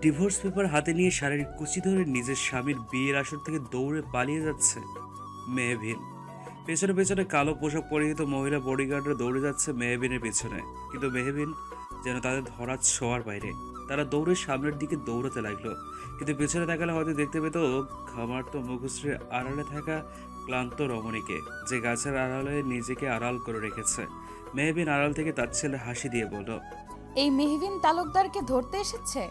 Divorce paper হাতে নিয়ে শারীরিক কুচি ধরে নিজের স্বামীর বিয়ের আসর থেকে দৌড়ে পালিয়ে যাচ্ছে মেহবিন। পেছনে পেছনে কালো পোশাক পরিহিত মহিলা বডিগার্ডরা দৌড়ে যাচ্ছে মেহবিনের পেছনে, কিন্তু মেহবিন যেন তাদের ধরার ছোঁয়ার বাইরে। তারা দৌড়ে সামনের দিকে দৌড়াতে লাগলো, কিন্তু পেছনে তাকালে হয়তো দেখতে পেত ঘামার্ত মুখশ্রীর আড়ালে থাকা ক্লান্ত রমণীকে, যে গাছের আড়ালে নিজেকে আড়াল করে রেখেছে। মেহবিন আড়াল থেকে তার ছেলে হাসি দিয়ে বলল, এই মেহবিন তালুকদারকে ধরতে এসেছে?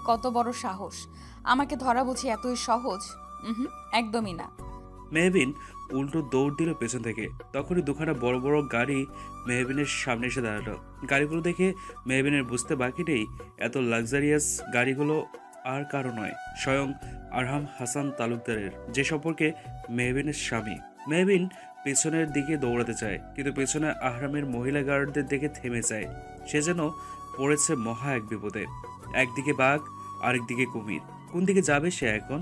কত বড় সাহস! আমাকে ধরা বুঝি এতই সহজ? একদমই না। মেহবিন উল্টো দৌড় দিল পেছন থেকে। তখনই দুখানা বড় বড় গাড়ি মেহবিনের সামনে এসে দাঁড়ালো। গাড়িগুলো দেখে মেহবিনের বুঝতে বাকি নেই, এত লাক্সারিয়াস গাড়িগুলো আর কারো নয়, স্বয়ং আরহাম হাসান তালুকদারের, যে সম্পর্কে মেহবিনের স্বামী। মেহবিন পেছনের দিকে দৌড়াতে চায়, কিন্তু পেছনে আহরামের মহিলা গার্ডদের দেখে থেমে যায়। সে যেন পড়েছে মহা এক বিপদে। একদিকে বাঘ, আরেকদিকে কুমির। কোন দিকে যাবে সে এখন?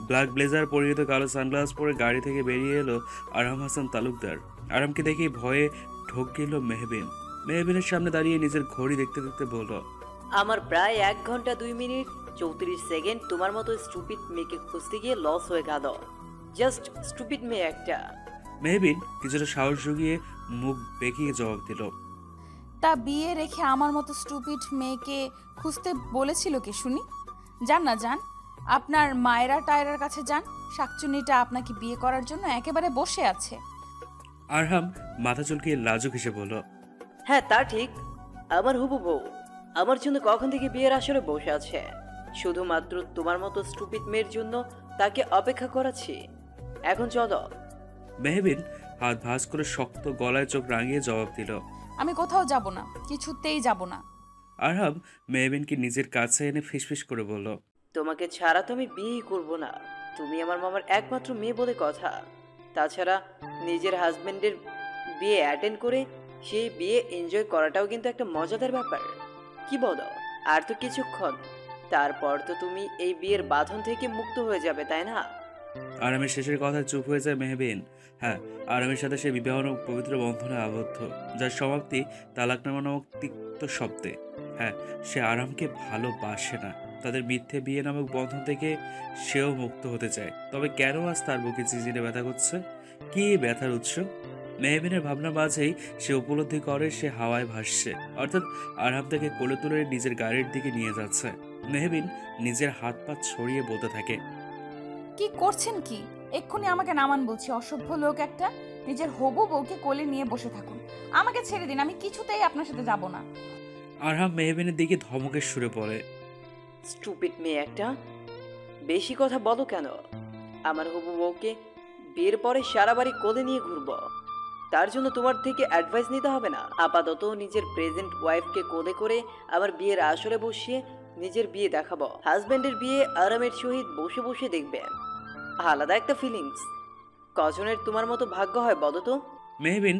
ব্ল্যাক ব্লেজার পরিহিত কালো সানগ্লাস পরে গাড়ি থেকে বেরিয়ে এলো আরহাম হাসান তালুকদার। আরামকে দেখে ভয়ে ঢোক গেল মেহবিন। মেহবিনের সামনে দাঁড়িয়ে নিজের ঘড়ি দেখতে দেখতে বলল, আমার প্রায় 1 ঘন্টা 2 মিনিট 34 সেকেন্ড তোমার মতো স্টুপিড মেয়েকে খুঁজতে গিয়ে লস হয়ে গেল। জাস্ট স্টুপিড মেয়ে একটা। মেহবিন কিছুটা সাহস জুগিয়ে মুখ বেঁকিয়ে জবাব দিল, তা বিয়ে রেখে আমার মতো স্টুপিড মেয়েকে খুঁজতে বলেছিল কি শুনি? যান না যান, আপনার মায়েরা টায়রার কাছে যান। শাকচুন্নিটা আপনাকে বিয়ে করার জন্য একেবারে বসে আছে। আরহাম মাথা চুলকিয়ে লাজুক হেসে বলল, হ্যাঁ তা ঠিক, আমার হবু বউ আমার জন্য কখন থেকে বিয়ের আসরে বসে আছে। শুধুমাত্র তোমার মতো স্টুপিড মেয়ের জন্য তাকে অপেক্ষা করাচ্ছি। এখন চলো। মেহবিন হাত ভাঁজ করে শক্ত গলায় চোখ রাঙিয়ে জবাব দিল। আমি কোথাও যাব না, কিছুতেই যাব না। আরহাম মেহবিনকে নিজের কাছে এনে ফিসফিস করে বলল, তোমাকে ছাড়া তো আমি বিয়েই করব না। তুমি আমার মামার একমাত্র মেয়ে বলে কথা। তাছাড়া নিজের হাজবেন্ডের বিয়ে অ্যাটেন্ড করে সেই বিয়ে এনজয় করাটাও কিন্তু একটা মজাদার ব্যাপার। কি বলো? আর তো কিছুক্ষণ, তারপর তো তুমি এই বিয়ের বাঁধন থেকে মুক্ত হয়ে যাবে, তাই না? আরামের শেষের কথা চুপ হয়ে যায় মেহবিন। হ্যাঁ, আরামের সাথে সে বিবাহ পবিত্র বন্ধনে আবদ্ধ, যার সমাপ্তি তালাকনামা নামক তিক্ত শব্দে। হ্যাঁ, সে আরামকে ভালোবাসে না। তাদের মিথ্যে বিয়ে নামক বন্ধন থেকে সেও মুক্ত হতে চায়। তবে কেন আজ তার বুকে চিজিনে ব্যথা করছে? কি ব্যথার উৎস? মেহবিনের ভাবনার মাঝেই সে উপলব্ধি করে সে হাওয়ায় ভাসছে, অর্থাৎ আরাম তাকে কোলে তুলে নিজের গাড়ির দিকে নিয়ে যাচ্ছে। মেহবিন নিজের হাত পা ছড়িয়ে বলতে থাকে, কি করছেন কি? এক্ষুনি আমাকে নামান বলছি, অসভ্য লোক একটা। নিজের হবু বউকে কোলে নিয়ে বসে থাকুন। আমাকে ছেড়ে দিন, আমি কিছুতেই আপনার সাথে যাব না। আরহাম মেহবিনের দিকে ধমকের সুরে পড়ে, স্টুপিড মেয়ে একটা, বেশি কথা বলো কেন? আমার হবু বউকে বিয়ের পরে সারা বাড়ি কোলে নিয়ে ঘুরবো, তার জন্য তোমার থেকে অ্যাডভাইস নিতে হবে না। আপাতত নিজের প্রেজেন্ট ওয়াইফকে কোলে করে আমার বিয়ের আসরে বসিয়ে নিজের বিয়ে দেখাবো। হাজবেন্ডের বিয়ে আরামের সহিত বসে বসে দেখবে, আলাদা একটা ফিলিংস। কজনের তোমার মতো ভাগ্য হয় বলো তো? মেহবিন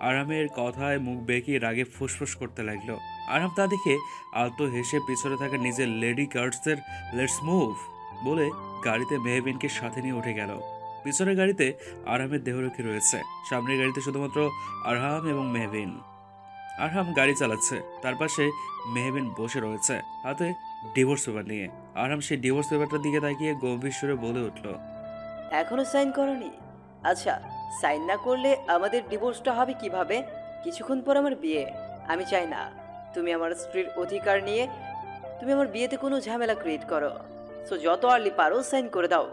আরামের কথায় মুখ বেঁকিয়ে রাগে ফুসফুস করতে লাগলো। আরাম তা দেখে আলতো হেসে পিছনে থাকা নিজের লেডি গার্ডসদের লেটস মুভ বলে গাড়িতে মেহবিনকে সাথে নিয়ে উঠে গেল। পিছনের গাড়িতে আরামের দেহরক্ষী রয়েছে, সামনের গাড়িতে শুধুমাত্র আরহাম এবং মেহবিন। আরহাম গাড়ি চালাচ্ছে, তার পাশে মেহবিন বসে রয়েছে হাতে ডিভোর্স পেপার নিয়ে। আরহাম সেই ডিভোর্স পেপারটার দিকে তাকিয়ে গম্ভীর সুরে বলে উঠল, এখনো সাইন করনি? আচ্ছা, সাইন না করলে আমাদের ডিভোর্সটা হবে কিভাবে? কিছুক্ষণ পর আমার বিয়ে। আমি চাই না তুমি আমার স্ত্রীর অধিকার নিয়ে তুমি আমার বিয়েতে কোনো ঝামেলা ক্রিয়েট করো। সো যত আর্লি পারো সাইন করে দাও।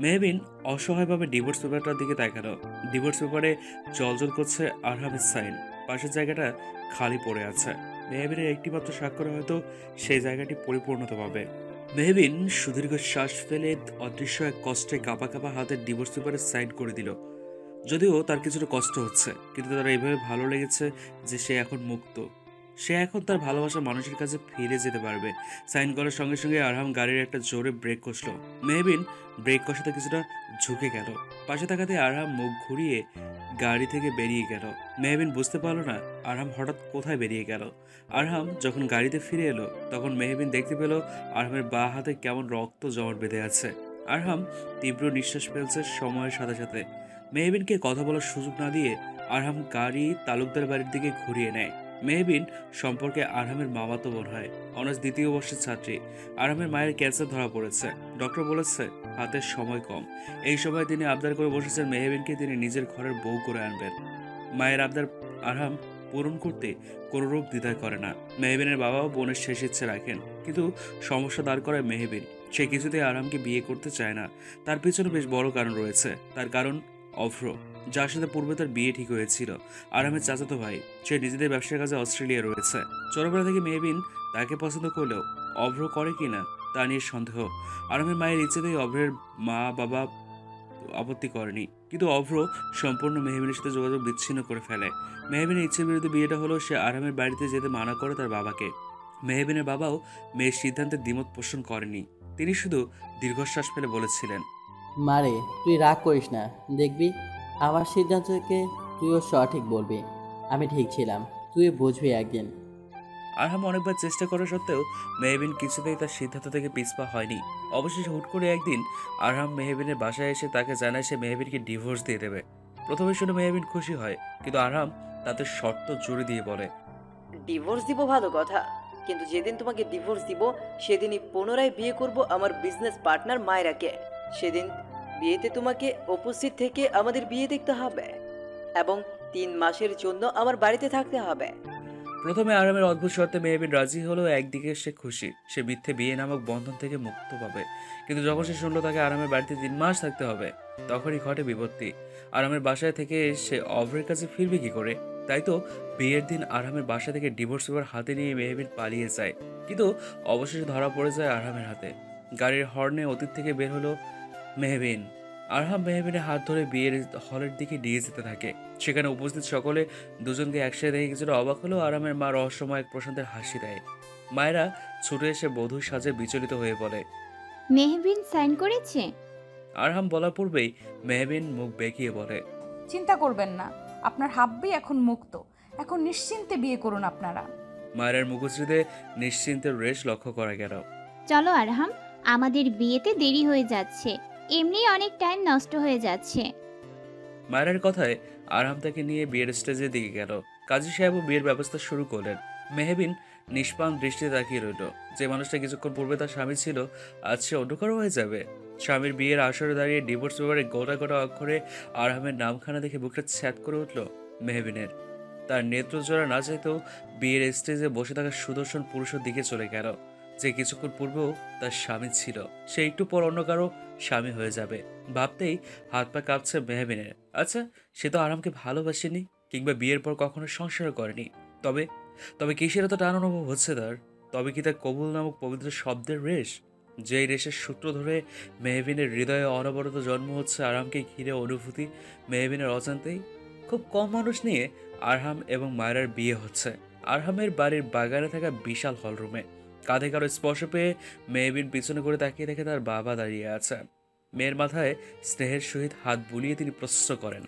মেহবিন অসহায়ভাবে ডিভোর্স পেপারটার দিকে তাকালো। ডিভোর্স পেপারে জলজল করছে আরহামের সাইন। পাশের জায়গাটা খালি পড়ে আছে। মেহবিনের একটিমাত্র স্বাক্ষরে হয়তো সেই জায়গাটি পরিপূর্ণতা পাবে। মেহবিন সুদীর্ঘ শ্বাস ফেলে অদৃশ্য এক কষ্টে কাঁপা কাঁপা হাতের ডিভোর্স পেপারে সাইন করে দিল। যদিও তার কিছুটা কষ্ট হচ্ছে, কিন্তু তার এইভাবে ভালো লেগেছে যে সে এখন মুক্ত। সে এখন তার ভালোবাসা মানুষের কাছে ফিরে যেতে পারবে। সাইন করার সঙ্গে সঙ্গে আরহাম গাড়ির একটা জোরে ব্রেক কষল। মেহবিন ব্রেক কষাতে কিছুটা ঝুঁকে গেল। পাশে তাকাতে আরহাম মুখ ঘুরিয়ে গাড়ি থেকে বেরিয়ে গেল। মেহবিন বুঝতে পারল না আরহাম হঠাৎ কোথায় বেরিয়ে গেল। আরহাম যখন গাড়িতে ফিরে এলো, তখন মেহবিন দেখতে পেল আরহামের বাঁ হাতে কেমন রক্ত জমাট বেঁধে আছে। আরহাম তীব্র নিঃশ্বাস ফেলছে সময়ের সাথে সাথে। মেহবিনকে কথা বলার সুযোগ না দিয়ে আরহাম গাড়ি তালুকদার বাড়ির দিকে ঘুরিয়ে নেয়। মেহবিন সম্পর্কে আরহামের মামাতো বোন হয়, অনার্স দ্বিতীয় বর্ষের ছাত্রী। আরহামের মায়ের ক্যান্সার ধরা পড়েছে, ডক্টর বলেছে হাতের সময় কম। এই সময় তিনি আবদার করে বসেছেন মেহবিনকে তিনি নিজের ঘরের বউ করে আনবেন। মায়ের আবদার আরহাম পূরণ করতে কোনোরূপ দ্বিধা করে না। মেহবিনের বাবাও বোনের শেষ ইচ্ছে রাখেন, কিন্তু সমস্যা দাঁড় করায় মেহবিন। সে কিছুতেই আরহামকে বিয়ে করতে চায় না। তার পিছনে বেশ বড় কারণ রয়েছে। তার কারণ অভ্র, যার সাথে পূর্বে তার বিয়ে ঠিক হয়েছিল। আরহামের চাচাতো ভাই, সে নিজেদের ব্যবসার কাজে অস্ট্রেলিয়া রয়েছে। ছোটবেলা থেকে মেহবিন তাকে পছন্দ করলেও অভ্র করে কিনা তা নিয়ে সন্দেহ। আরহামের মায়ের ইচ্ছেতেই অভ্রের মা বাবা আপত্তি করেনি, কিন্তু অভ্র সম্পূর্ণ মেহবিনের সাথে যোগাযোগ বিচ্ছিন্ন করে ফেলে। মেহবিনের ইচ্ছের বিরুদ্ধে বিয়েটা হলো সে আরহামের বাড়িতে যেতে মানা করে তার বাবাকে। মেহবিনের বাবাও মেয়ের সিদ্ধান্তে দ্বিমত পোষণ করেনি। তিনি শুধু দীর্ঘশ্বাস ফেলে বলেছিলেন, মারে তুই রাগ করিস না, দেখবি আমার সিদ্ধান্তকে তুইও সঠিক বলবি। আমি ঠিক ছিলাম, তুই বুঝবি একদিন। আরহাম অনেকবার চেষ্টা করা সত্ত্বেও মেহবিন কিছুতেই তার সিদ্ধান্ত থেকে পিছপা হয়নি। অবশেষে হুট করে একদিন আরহাম মেহবিনের বাসায় এসে তাকে জানায় সে মেহবিনকে ডিভোর্স দিয়ে দেবে। প্রথমে শুনে মেহবিন খুশি হয়, কিন্তু আরহাম তাতে শর্ত জুড়ে দিয়ে বলে, ডিভোর্স দিব ভালো কথা, কিন্তু যেদিন তোমাকে ডিভোর্স দিব সেদিনই পুনরায় বিয়ে করব আমার বিজনেস পার্টনার মায়রাকে। সেদিন বিয়েতে তোমাকে উপস্থিত থেকে আমাদের বিয়ে দেখতে হবে এবং 3 মাসের জন্য আমার বাড়িতে থাকতে হবে। প্রথমে আরামের অদ্ভুত শর্তে মেহবিন রাজি হলেও একদিকে সে খুশি, সে মিথ্যে বিয়ে নামক বন্ধন থেকে মুক্ত পাবে। কিন্তু যখন সে শুনলো তাকে আরামের বাড়িতে 3 মাস থাকতে হবে, তখনই ঘটে বিপত্তি। আরামের বাসায় থেকে সে অভ্রের কাছে ফিরবে কি করে? তাই তো বিয়ের দিন আরামের বাসা থেকে ডিভোর্স পেপার হাতে নিয়ে মেহবিন পালিয়ে যায়, কিন্তু অবশেষে ধরা পড়ে যায় আরামের হাতে। গাড়ির হর্নে অতীত থেকে বের হলো মেহবিন। আরহাম মেহবিনের হাত ধরে বিয়ের হলের দিকে নিয়ে যেতে থাকে। সেখানে উপস্থিত সকলে দুজনকে একসাথে দেখে কিছুটা অবাক হলেও আরামের মা রহস্যময় এক প্রশান্তের হাসি দেয়। মায়েরা ছুটে এসে বধূর সাজে বিচলিত হয়ে বলে, মেহবিন সাইন করেছে? আরহাম বলার পূর্বেই মেহবিন মুখ বেঁকিয়ে বলে, চিন্তা করবেন না, আপনার হাব্বি এখন মুক্ত। এখন নিশ্চিন্তে বিয়ে করুন আপনারা। মায়ের মুখশ্রীতে নিশ্চিন্তের রেশ লক্ষ্য করা গেল। চলো আরহাম, আমাদের বিয়েতে দেরি হয়ে যাচ্ছে, এমনি অনেক টাইম নষ্ট হয়ে যাচ্ছে। মায়ের কথায় আরহাম তাকে নিয়ে বিয়ের স্টেজের দিকে গেল। কাজী সাহেবও বিয়ের ব্যবস্থা শুরু করলেন। মেহবিন নিষ্পাম দৃষ্টিতে তাকিয়ে রইল। যে মানুষটা কিছুক্ষণ পূর্বে তার স্বামী ছিল, আজ সে অন্য কারো হয়ে যাবে। স্বামীর বিয়ের আসরে দাঁড়িয়ে ডিভোর্স পেপারে গোটা গোটা অক্ষরে আরহামের নামখানা দেখে বুকটা ছ্যাদ করে উঠল মেহবিনের। তার নেত্রজোড়া না চাইতেও বিয়ের স্টেজে বসে থাকা সুদর্শন পুরুষের দিকে চলে গেল, যে কিছুক্ষণ পূর্বেও তার স্বামী ছিল। সে একটু পর অন্য কারো স্বামী হয়ে যাবে ভাবতেই হাত পা কাঁপছে মেহবিনের। আচ্ছা, সে তো আরামকে ভালোবাসেনি, কিংবা বিয়ের পর কখনো সংসার করেনি। তবে তবে কিসের এত টান অনুভব হচ্ছে তার? তবে কি তার কবুল নামক পবিত্র শব্দের রেশ, যেই রেশের সূত্র ধরে মেহবিনের হৃদয়ে অনবরত জন্ম হচ্ছে আরামকে ঘিরে অনুভূতি। মেহবিনের অজান্তেই খুব কম মানুষ নিয়ে আরহাম এবং মায়রার বিয়ে হচ্ছে। আরহামের বাড়ির বাগানে থাকা বিশাল হলরুমে কাঁধে কারো স্পর্শ পেয়ে মেহবিন পিছনে করে তাকিয়ে দেখে তার বাবা দাঁড়িয়ে আছে। মেয়ের মাথায় স্নেহের সহিত হাত বুলিয়ে তিনি প্রশ্ন করেন,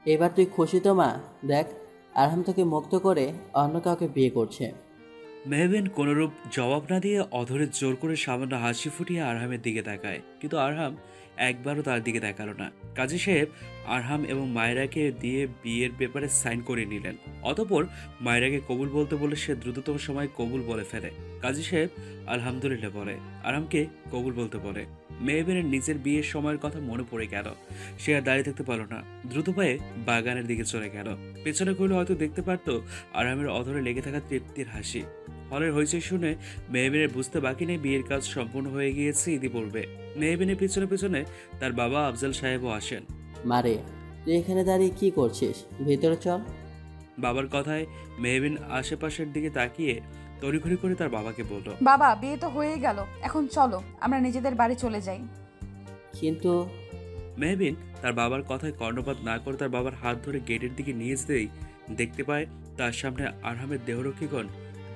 এবার তুই খুশি তো মা? দেখ, আরহাম তোকে মুক্ত করে অন্য কাউকে বিয়ে করছে। মেহবিন কোনরূপ জবাব না দিয়ে অধরে জোর করে সামান্য হাসি ফুটিয়ে আরহামের দিকে তাকায়, কিন্তু আরহাম একবারও তার দিকে তাকালো না। কাজী সাহেব আরহাম এবং মায়রাকে দিয়ে বিয়ের পেপারে সাইন করে নিলেন। অতঃপর মায়রাকে কবুল বলতে বলে সে দ্রুততম সময় কবুল বলে ফেলে। কাজী সাহেব আলহামদুলিল্লাহ বলে আরহামকে কবুল বলতে বলে। মেহবিনের নিজের বিয়ের সময়ের কথা মনে পড়ে গেল। সে আর দাঁড়িয়ে থাকতে পারল না, দ্রুত পায়ে বাগানের দিকে চলে গেল। পেছনে করলে হয়তো দেখতে পারতো আরহামের অধরে লেগে থাকা তৃপ্তির হাসি। হলের হয়েছে শুনে মেহবিনের বুঝতে বাকি নেই বিয়ের কাজ সম্পূর্ণ হয়ে গিয়েছে ইতিপূর্বে। মেহবিনের পিছনে পিছনে তার বাবা আফজাল সাহেবও আসেন। মারে, তুই এখানে দাঁড়িয়ে কি করছিস? ভেতরে চল। বাবার কথায় মেহবিন আশেপাশের দিকে তাকিয়ে তড়িঘড়ি করে তার বাবাকে বলল, বাবা, বিয়ে তো হয়ে গেল, এখন চলো আমরা নিজেদের বাড়ি চলে যাই। কিন্তু মেহবিন তার বাবার কথায় কর্ণপাত না করে তার বাবার হাত ধরে গেটের দিকে নিয়ে যেতেই দেখতে পায় তার সামনে আরহামের দেহরক্ষীগণ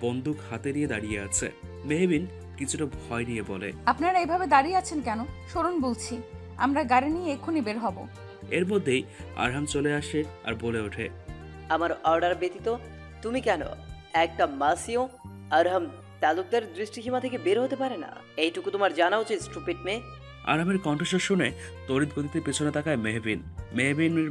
বন্দুক হাতে নিয়ে দাঁড়িয়ে আছে। মেহবিন কিছুটা ভয় নিয়ে বলে, আপনারা এইভাবে দাঁড়িয়ে আছেন কেন? সরুন বলছি, আমরা গাড়ি নিয়ে এক্ষুনি বের হব। এর মধ্যেই আরহাম চলে আসে আর বলে ওঠে, আমার অর্ডার ব্যতীত তুমি কেন একটা মাসিও আরহাম তালুকদার দৃষ্টিসীমা থেকে বের হতে পারে না? এইটুকু তোমার জানা উচিত, স্টুপিড মেয়ে। আরহামের কণ্ঠস্বর শুনে তড়িৎ গতিতে পেছনে তাকায় মেহবিন। মেহবিনের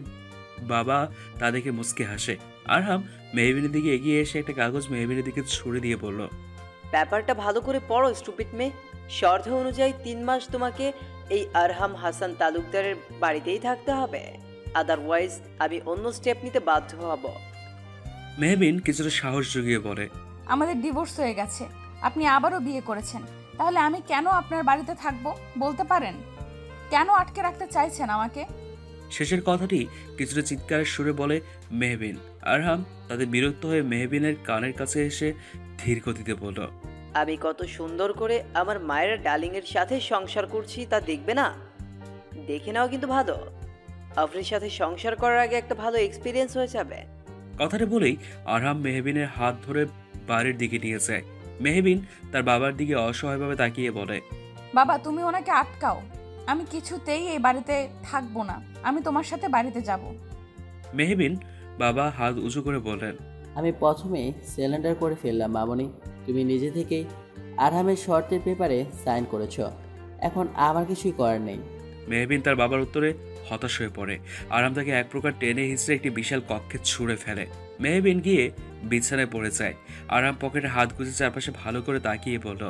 বাবা তা দেখে মুচকে হাসে। আরহাম মেহবিনের দিকে এগিয়ে এসে একটা কাগজ মেহবিনের দিকে ছুড়ে দিয়ে বলল, ব্যাপারটা ভালো করে পড়ো স্টুপিড মেয়ে। শর্ত অনুযায়ী 3 মাস তোমাকে এই আরহাম হাসান তালুকদারের বাড়িতেই থাকতে হবে, আদারওয়াইজ আমি অন্য স্টেপ নিতে বাধ্য হব। মেহবিন কিছুটা সাহস জুগিয়ে বলে, আমাদের ডিভোর্স হয়ে গেছে, আপনি আবারও বিয়ে করেছেন, তাহলে আমি কেন আপনার বাড়িতে থাকবো বলতে পারেন? কেন আটকে রাখতে চাইছেন আমাকে? শেষের কথাটি কিছুটা চিৎকারের সুরে বলে মেহবিন। আরহাম তাদের বিরক্ত হয়ে মেহবিনের কানের কাছে এসে ধীর গতিতে বলল, আমি কত সুন্দর করে আমার মায়ের ডার্লিংয়ের সাথে সংসার করছি তা দেখবে না? দেখে নাও কিন্তু ভালো, আফরির সাথে সংসার করার আগে একটা ভালো এক্সপিরিয়েন্স হয়ে যাবে। কথাটা বলেই আরহাম মেহবিনের হাত ধরে বাড়ির দিকে নিয়ে যায়। মেহবিন তার বাবার দিকে অসহায়ভাবে তাকিয়ে বলে, বাবা তুমি ওনাকে আটকাও, আমি কিছুতেই এই বাড়িতে থাকবো না, আমি তোমার সাথে বাড়িতে যাব। মেহবিন বাবা হাত উঁচু করে বললেন, আমি প্রথমে সিলিন্ডার করে ফেললাম মামনি। তুমি নিজে থেকেই আরহামের শর্তের পেপারে সাইন করেছো, এখন আমার কিছুই করার নেই। মেহবিন তার বাবার উত্তরে হতাশ হয়ে পড়ে। আরহাম তাকে এক প্রকার টেনে হিঁচড়ে একটি বিশাল কক্ষে ছুঁড়ে ফেলে। মেহবিন গিয়ে বিছানায় পড়ে যায়। আরহাম পকেটে হাত গুজে চারপাশে ভালো করে তাকিয়ে বলল,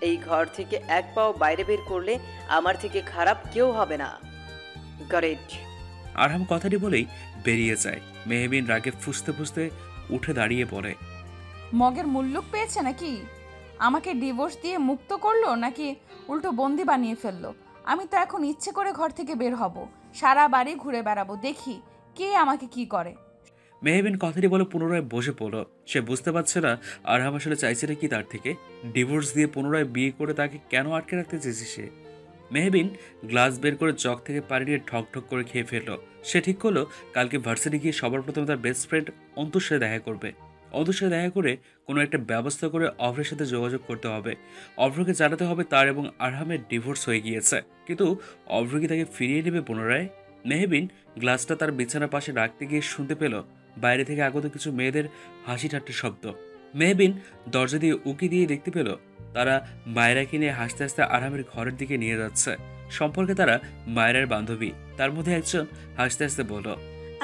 এই ঘর থেকে এক পাও বাইরে বের করলে আমার থেকে খারাপ কেউ হবে না। গ্রেট। আরহাম কথাটি বলেই বেরিয়ে যায়। মেহবিন রাগে ফুঁসতে ফুঁসতে উঠে দাঁড়িয়ে পড়ে। মগের মুল্লুক পেয়েছে নাকি? আমাকে ডিভোর্স দিয়ে মুক্ত করলো নাকি উল্টো বন্দি বানিয়ে ফেললো? আমি তো এখন ইচ্ছে করে ঘর থেকে বের হব, সারা বাড়ি ঘুরে বেড়াবো, দেখি কে আমাকে কি করে। মেহবিন কথাটি বলে পুনরায় বসে পড়ল। সে বুঝতে পারছে না আরহাম আসলে চাইছে কি তার থেকে। ডিভোর্স দিয়ে পুনরায় বিয়ে করে তাকে কেন আটকে রাখতে চেয়েছে সে। মেহবিন গ্লাস বের করে জগ থেকে পানি নিয়ে ঠক ঠক করে খেয়ে ফেললো। সে ঠিক করলো কালকে ভার্সিটি গিয়ে সবার প্রথমে তার বেস্ট ফ্রেন্ড অন্তুর সাথে দেখা করবে। অন্তুর সাথে দেখা করে কোনো একটা ব্যবস্থা করে অভ্রের সাথে যোগাযোগ করতে হবে। অভ্রকে জানাতে হবে তার এবং আরহামের ডিভোর্স হয়ে গিয়েছে, কিন্তু অভ্র কি তাকে ফিরিয়ে নেবে পুনরায়? মেহবিন গ্লাসটা তার বিছানার পাশে রাখতে গিয়ে শুনতে পেল বাইরে থেকে আগত কিছু মেয়েদের হাসি ঠাট্টার শব্দ। মেহবিন দরজা দিয়ে উকি দিয়ে দেখতে পেল তারা মায়েরাকে নিয়ে হাসতে হাসতে আরহামের ঘরের দিকে নিয়ে যাচ্ছে। সম্পর্কে তারা মায়েরার বান্ধবী। তার মধ্যে একজন হাসতে হাসতে বলল,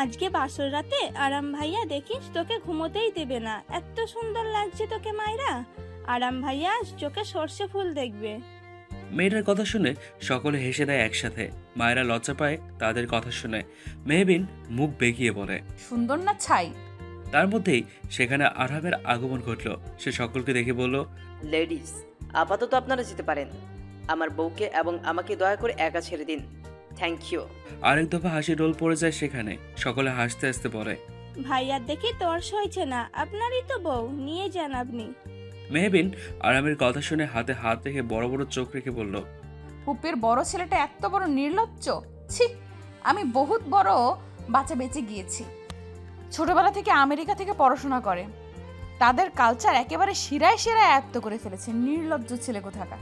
আজকে বাসর রাতে আরাম ভাইয়া দেখিস তোকে ঘুমোতেই দেবে না, এত সুন্দর লাগছে তোকে মায়েরা। আরাম ভাইয়া আজ চোখে সর্ষে ফুল দেখবে। মেয়েটার কথা শুনে সকলে হেসে দেয় একসাথে। মায়েরা লজ্জা পায় তাদের কথা শুনে। মেহবিন মুখ বেঁকিয়ে বলে, সুন্দর না ছাই? তার মধ্যেই সেখানে আরহামের আগমন ঘটল। সে সকলকে দেখে বলল, লেডিস, আপাতত আপনারা যেতে পারেন। আমার বউকে এবং আমাকে দয়া করে একা ছেড়ে দিন, থ্যাংক ইউ। আরেক দফা হাসি রোল পড়ে যায় সেখানে। সকলে হাসতে হাসতে বলে, ভাইয়ার দেখি তোর সইছে না, আপনারই তো বউ, নিয়ে যান আপনি। মেহবিন আরামের কথা শুনে হাতে হাত রেখে বড় বড় চোখ রেখে বলল, পুপের বড় ছেলেটা এত বড় নির্লজ্জ! ছি, আমি বহুত বড় বাচ্চা বেঁচে গিয়েছি। ছোটবেলা থেকে আমেরিকা থেকে পড়াশোনা করে, তাদের কালচার একেবারে শিরায় শিরায় আয়ত্ত করে ফেলেছে। নির্লজ্জ ছেলে কোথাকার।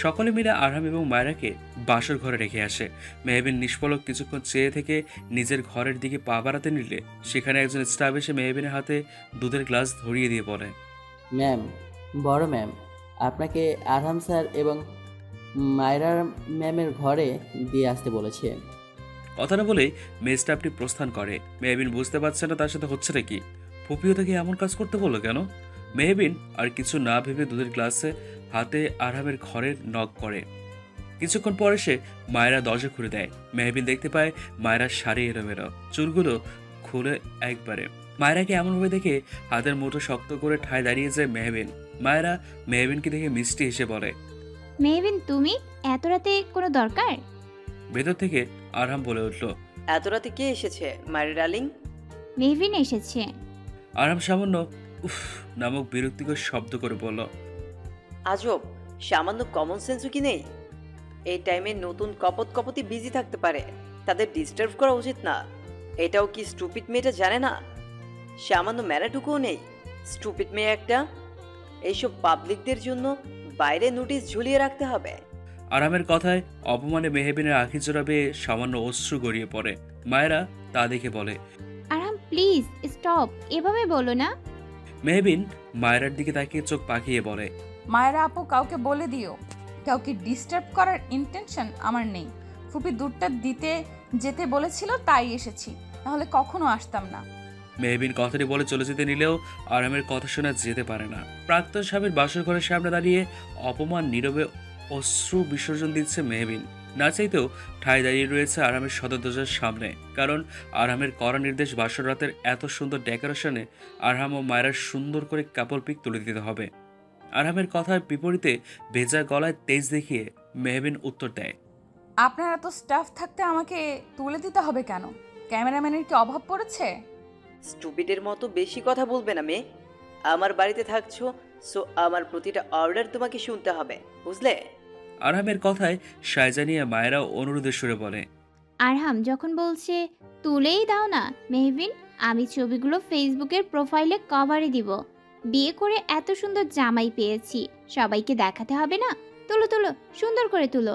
সকলে মিলে আরহাম এবং মায়রাকে বাসর ঘরে রেখে আসে। মেহবিন নিষ্পলক কিছুক্ষণ চেয়ে থেকে নিজের ঘরের দিকে পা বাড়াতে নিলে সেখানে একজন স্টাফ এসে মেহবিনের হাতে দুধের গ্লাস ধরিয়ে দিয়ে বলে, ম্যাম, বড় ম্যাম আপনাকে আরহাম স্যার এবং মায়রা ম্যামের ঘরে দিয়ে আসতে বলেছে। কথাটা বলেই মেয়ে স্টাফটি প্রস্থান করে। মেহবিন বুঝতে পারছে না তার সাথে হচ্ছে নাকি। ফুপিও তাকে এমন কাজ করতে বললো কেন? মেহবিন আর কিছু না ভেবে দুধের গ্লাসে হাতে আরহামের ঘরের নক করে। কিছুক্ষণ পরে সে মায়েরা দরজা খুলে দেয়। মেহবিন দেখতে পায় মায়েরার শাড়ি এলোমেলো, চুলগুলো খুলে একবারে। মায়েরাকে এমনভাবে দেখে হাতের মুঠো শক্ত করে ঠায় দাঁড়িয়ে যায় মেহবিন। মায়েরা মেহবিনকে দেখে মিষ্টি হেসে বলে, মেহবিন তুমি এত রাতে কোনো দরকার? ভেতর থেকে আরহাম বলে উঠল, এত রাতে কে এসেছে মায়ের ডার্লিং? মেহবিন এসেছে। আরহাম সামান্য উফ নামক বিরক্তিকর শব্দ করে বলল, আজব, সামান্য কমন সেন্সও কি নেই? এই টাইমে নতুন কপতি বিজি থাকতে পারে, তাদের ডিস্টার্ব করা উচিত না। এটাও কি স্টুপিড মেয়েটা জানে না? সামান্য ম্যানাটুকুও নেই। স্টুপিড মেয়ে একটা। এইসব পাবলিকদের জন্য বাইরে নোটিশ ঝুলিয়ে রাখতে হবে। আরামের কথায় অপমানে মেহবিনের আঁখি জোড়া বেয়ে সামান্য অশ্রু গড়িয়ে পড়ে। মায়েরা তা দেখে বলে, আরাম প্লিজ স্টপ, এভাবে বলো না। মেহবিন মায়েরার দিকে তাকিয়ে চোখ পাকিয়ে বলে, মায়েরা আপু কাউকে বলে দিও, কাউকে ডিস্টার্ব করার ইন্টেনশন আমার নেই। ফুপি দুধটা দিতে যেতে বলেছিল তাই এসেছি, নাহলে কখনো আসতাম না। মেহবিন কথাটি বলে চলে যেতে নিলেও আরামের কথা শোনা যেতে পারে না। প্রাক্তন স্বামীর বাসর ঘরের সামনে দাঁড়িয়ে অপমান নীরবে অশ্রু বিসর্জন দিচ্ছে মেহবিন। না চাইতেও ঠায় দাঁড়িয়ে রয়েছে আরামের সদর দরজার সামনে, কারণ আরামের কড়া নির্দেশ বাসর রাতের এত সুন্দর ডেকোরেশনে আরহাম ও মায়েরার সুন্দর করে কাপল পিক তুলে দিতে হবে। আরহামের কথার বিপরীতে ভেজা গলায় তেজ দেখিয়ে মেহবিন উত্তর দেয়, আপনার এত স্টাফ থাকতে আমাকে তুলে দিতে হবে কেন? ক্যামেরাম্যানের কি অভাব পড়েছে? স্টুপিডের মতো বেশি কথা বলবে না মেয়ে। আমার বাড়িতে থাকছো, সো আমার প্রতিটা অর্ডার তোমাকে শুনতে হবে, বুঝলে? আরহামের কথায় শায়জানিয়া মায়েরাও অনুরোধের সুরে বলে, আরহাম যখন বলছে তুলেই দাও না মেহবিন, আমি ছবিগুলো ফেসবুকের প্রোফাইলে কভারে দিব। বিয়ে করে এত সুন্দর জামাই পেয়েছি, সবাইকে দেখাতে হবে না? তুলো তুলো, সুন্দর করে তুলো।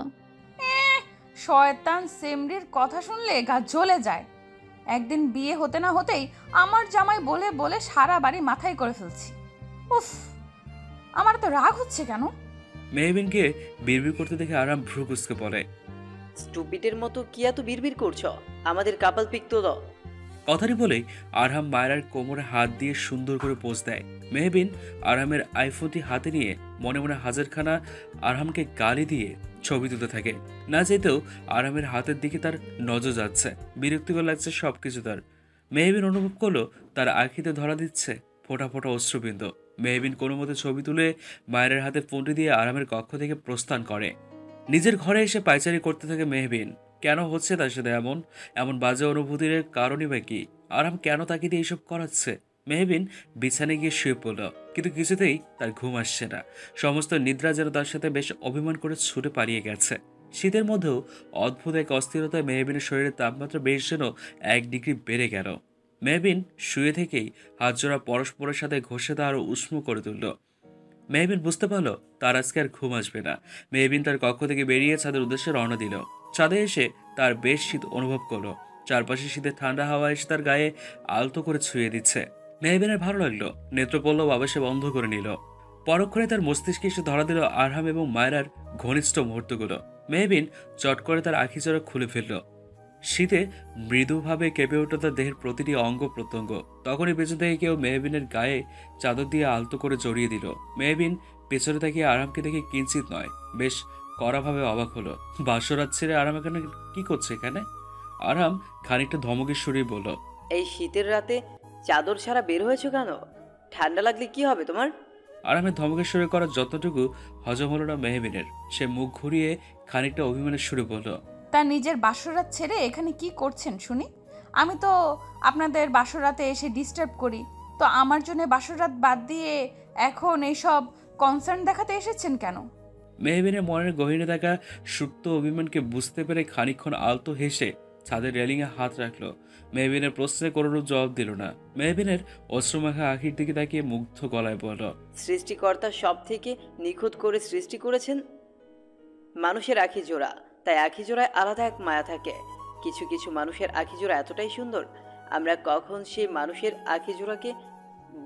শয়তান সেমরির কথা শুনলে গা জ্বলে যায়। একদিন বিয়ে হতে না হতেই আমার জামাই বলে বলে সারা বাড়ি মাথায় করে ফেলছি। উফ, আমার তো রাগ হচ্ছে কেন? মেহবিনকে বিড়বিড় করতে দেখে আরাম ভ্রু কুঁচকে পড়ে। স্টুপিডের মতো কি এত বিড়বিড় করছো? আমাদের কাপল পিক তোলো। কথাটি বলেই আরহাম মায়েরার কোমরে হাত দিয়ে সুন্দর করে পোজ দেয়। মেহবিন আরহামের আইফোনটি হাতে নিয়ে মনে মনে হাজারখানা আরহামকে গালি দিয়ে ছবি তুলতে থাকে। না যেতেও আরহামের হাতের দিকে তার নজর যাচ্ছে, বিরক্তিকর লাগছে সবকিছু তার। মেহবিন অনুভব করলো তার আঁখিতে ধরা দিচ্ছে ফোঁটা ফোঁটা অশ্রুবিন্দু। মেহবিন কোনো মতে ছবি তুলে মায়ের হাতে ফোনটি দিয়ে আরহামের কক্ষ থেকে প্রস্থান করে। নিজের ঘরে এসে পায়চারি করতে থাকে মেহবিন। কেন হচ্ছে তার সাথে এমন এমন বাজে অনুভূতির কারণই বা কি? আরাম কেন তাকে দিয়ে এইসব করাচ্ছে? মেহবিন বিছানায় গিয়ে শুয়ে পড়ল, কিন্তু কিছুতেই তার ঘুম আসছে না। সমস্ত নিদ্রা যেন তার সাথে বেশ অভিমান করে ছুটে পালিয়ে গেছে। শীতের মধ্যেও অদ্ভুত এক অস্থিরতায় মেহবিনের শরীরের তাপমাত্রা বেশ যেন 1 ডিগ্রি বেড়ে গেল। মেহবিন শুয়ে থেকেই হাতজোড়া পরস্পরের সাথে ঘষে তা আরো উষ্ণ করে তুলল। মেহবিন বুঝতে পারলো তার আজকে আর ঘুম আসবে না। মেহবিন তার কক্ষ থেকে বেরিয়ে ছাদের উদ্দেশ্যে রওনা দিল। ছাদে এসে তার বেশ শীত অনুভব করলো। চারপাশে শীতের ঠান্ডা হাওয়া এসে তার গায়ে আলতো করে ছুঁয়ে দিচ্ছে। মেহবিনের ভালো লাগলো। নেত্রপল্লব আবাসে বন্ধ করে নিল। পরক্ষণে তার মস্তিষ্কে এসে ধরা দিল আরহাম এবং মায়রার ঘনিষ্ঠ মুহূর্তগুলো। মেহবিন চট করে তার আখি জোড়া খুলে ফেলল। শীতে মৃদুভাবে কেঁপে উঠল তার দেহের প্রতিটি অঙ্গ প্রত্যঙ্গ। তখনই পেছন থেকে কেউ মেহবিনের গায়ে চাদর দিয়ে আলতো করে জড়িয়ে দিল। মেহবিন পেছনে তাকিয়ে আরামকে দেখে কিঞ্চিত নয় বেশ কড়াভাবে অবাক হলো। বাসরাত ছেড়ে আরাম এখানে কি করছে এখানে? আরাম খানিকটা ধমকের সুরেই বলল, এই শীতের রাতে চাদর ছাড়া বের হয়েছো কেন? ঠান্ডা লাগলে কি হবে তোমার? আরামের ধমকের সুরে করার যতটুকু হজম হলো না মেহবিনের। সে মুখ ঘুরিয়ে খানিকটা অভিমানের সুরে বলল, তার নিজের বাসরাত ছেড়ে এখানে কি করছেন শুনি? আমি তো আপনাদের বাসরাতে এসে ডিস্টার্ব করি, তো আমার জন্য বাসরাত বাদ দিয়ে এখন এইসব কনসার্ন দেখাতে এসেছেন কেন? মেহবিনের মনের গহীনে থাকা সুপ্ত অভিমানকে বুঝতে পেরে খানিকক্ষণ আলতো হেসে ছাদের রেলিংয়ে হাত রাখলো। মেহবিনের প্রশ্নে কোনোরূপ জবাব দিল না। মেহবিনের অশ্রুমাখা আখির দিকে তাকিয়ে মুগ্ধ গলায় বলল, সৃষ্টিকর্তা সব থেকে নিখুঁত করে সৃষ্টি করেছেন মানুষের আখি জোড়া, তাই আখি জোড়ায় আলাদা এক মায়া থাকে। কিছু কিছু মানুষের আখি জোড়া এতটাই সুন্দর, আমরা কখন সেই মানুষের আখি জোড়াকে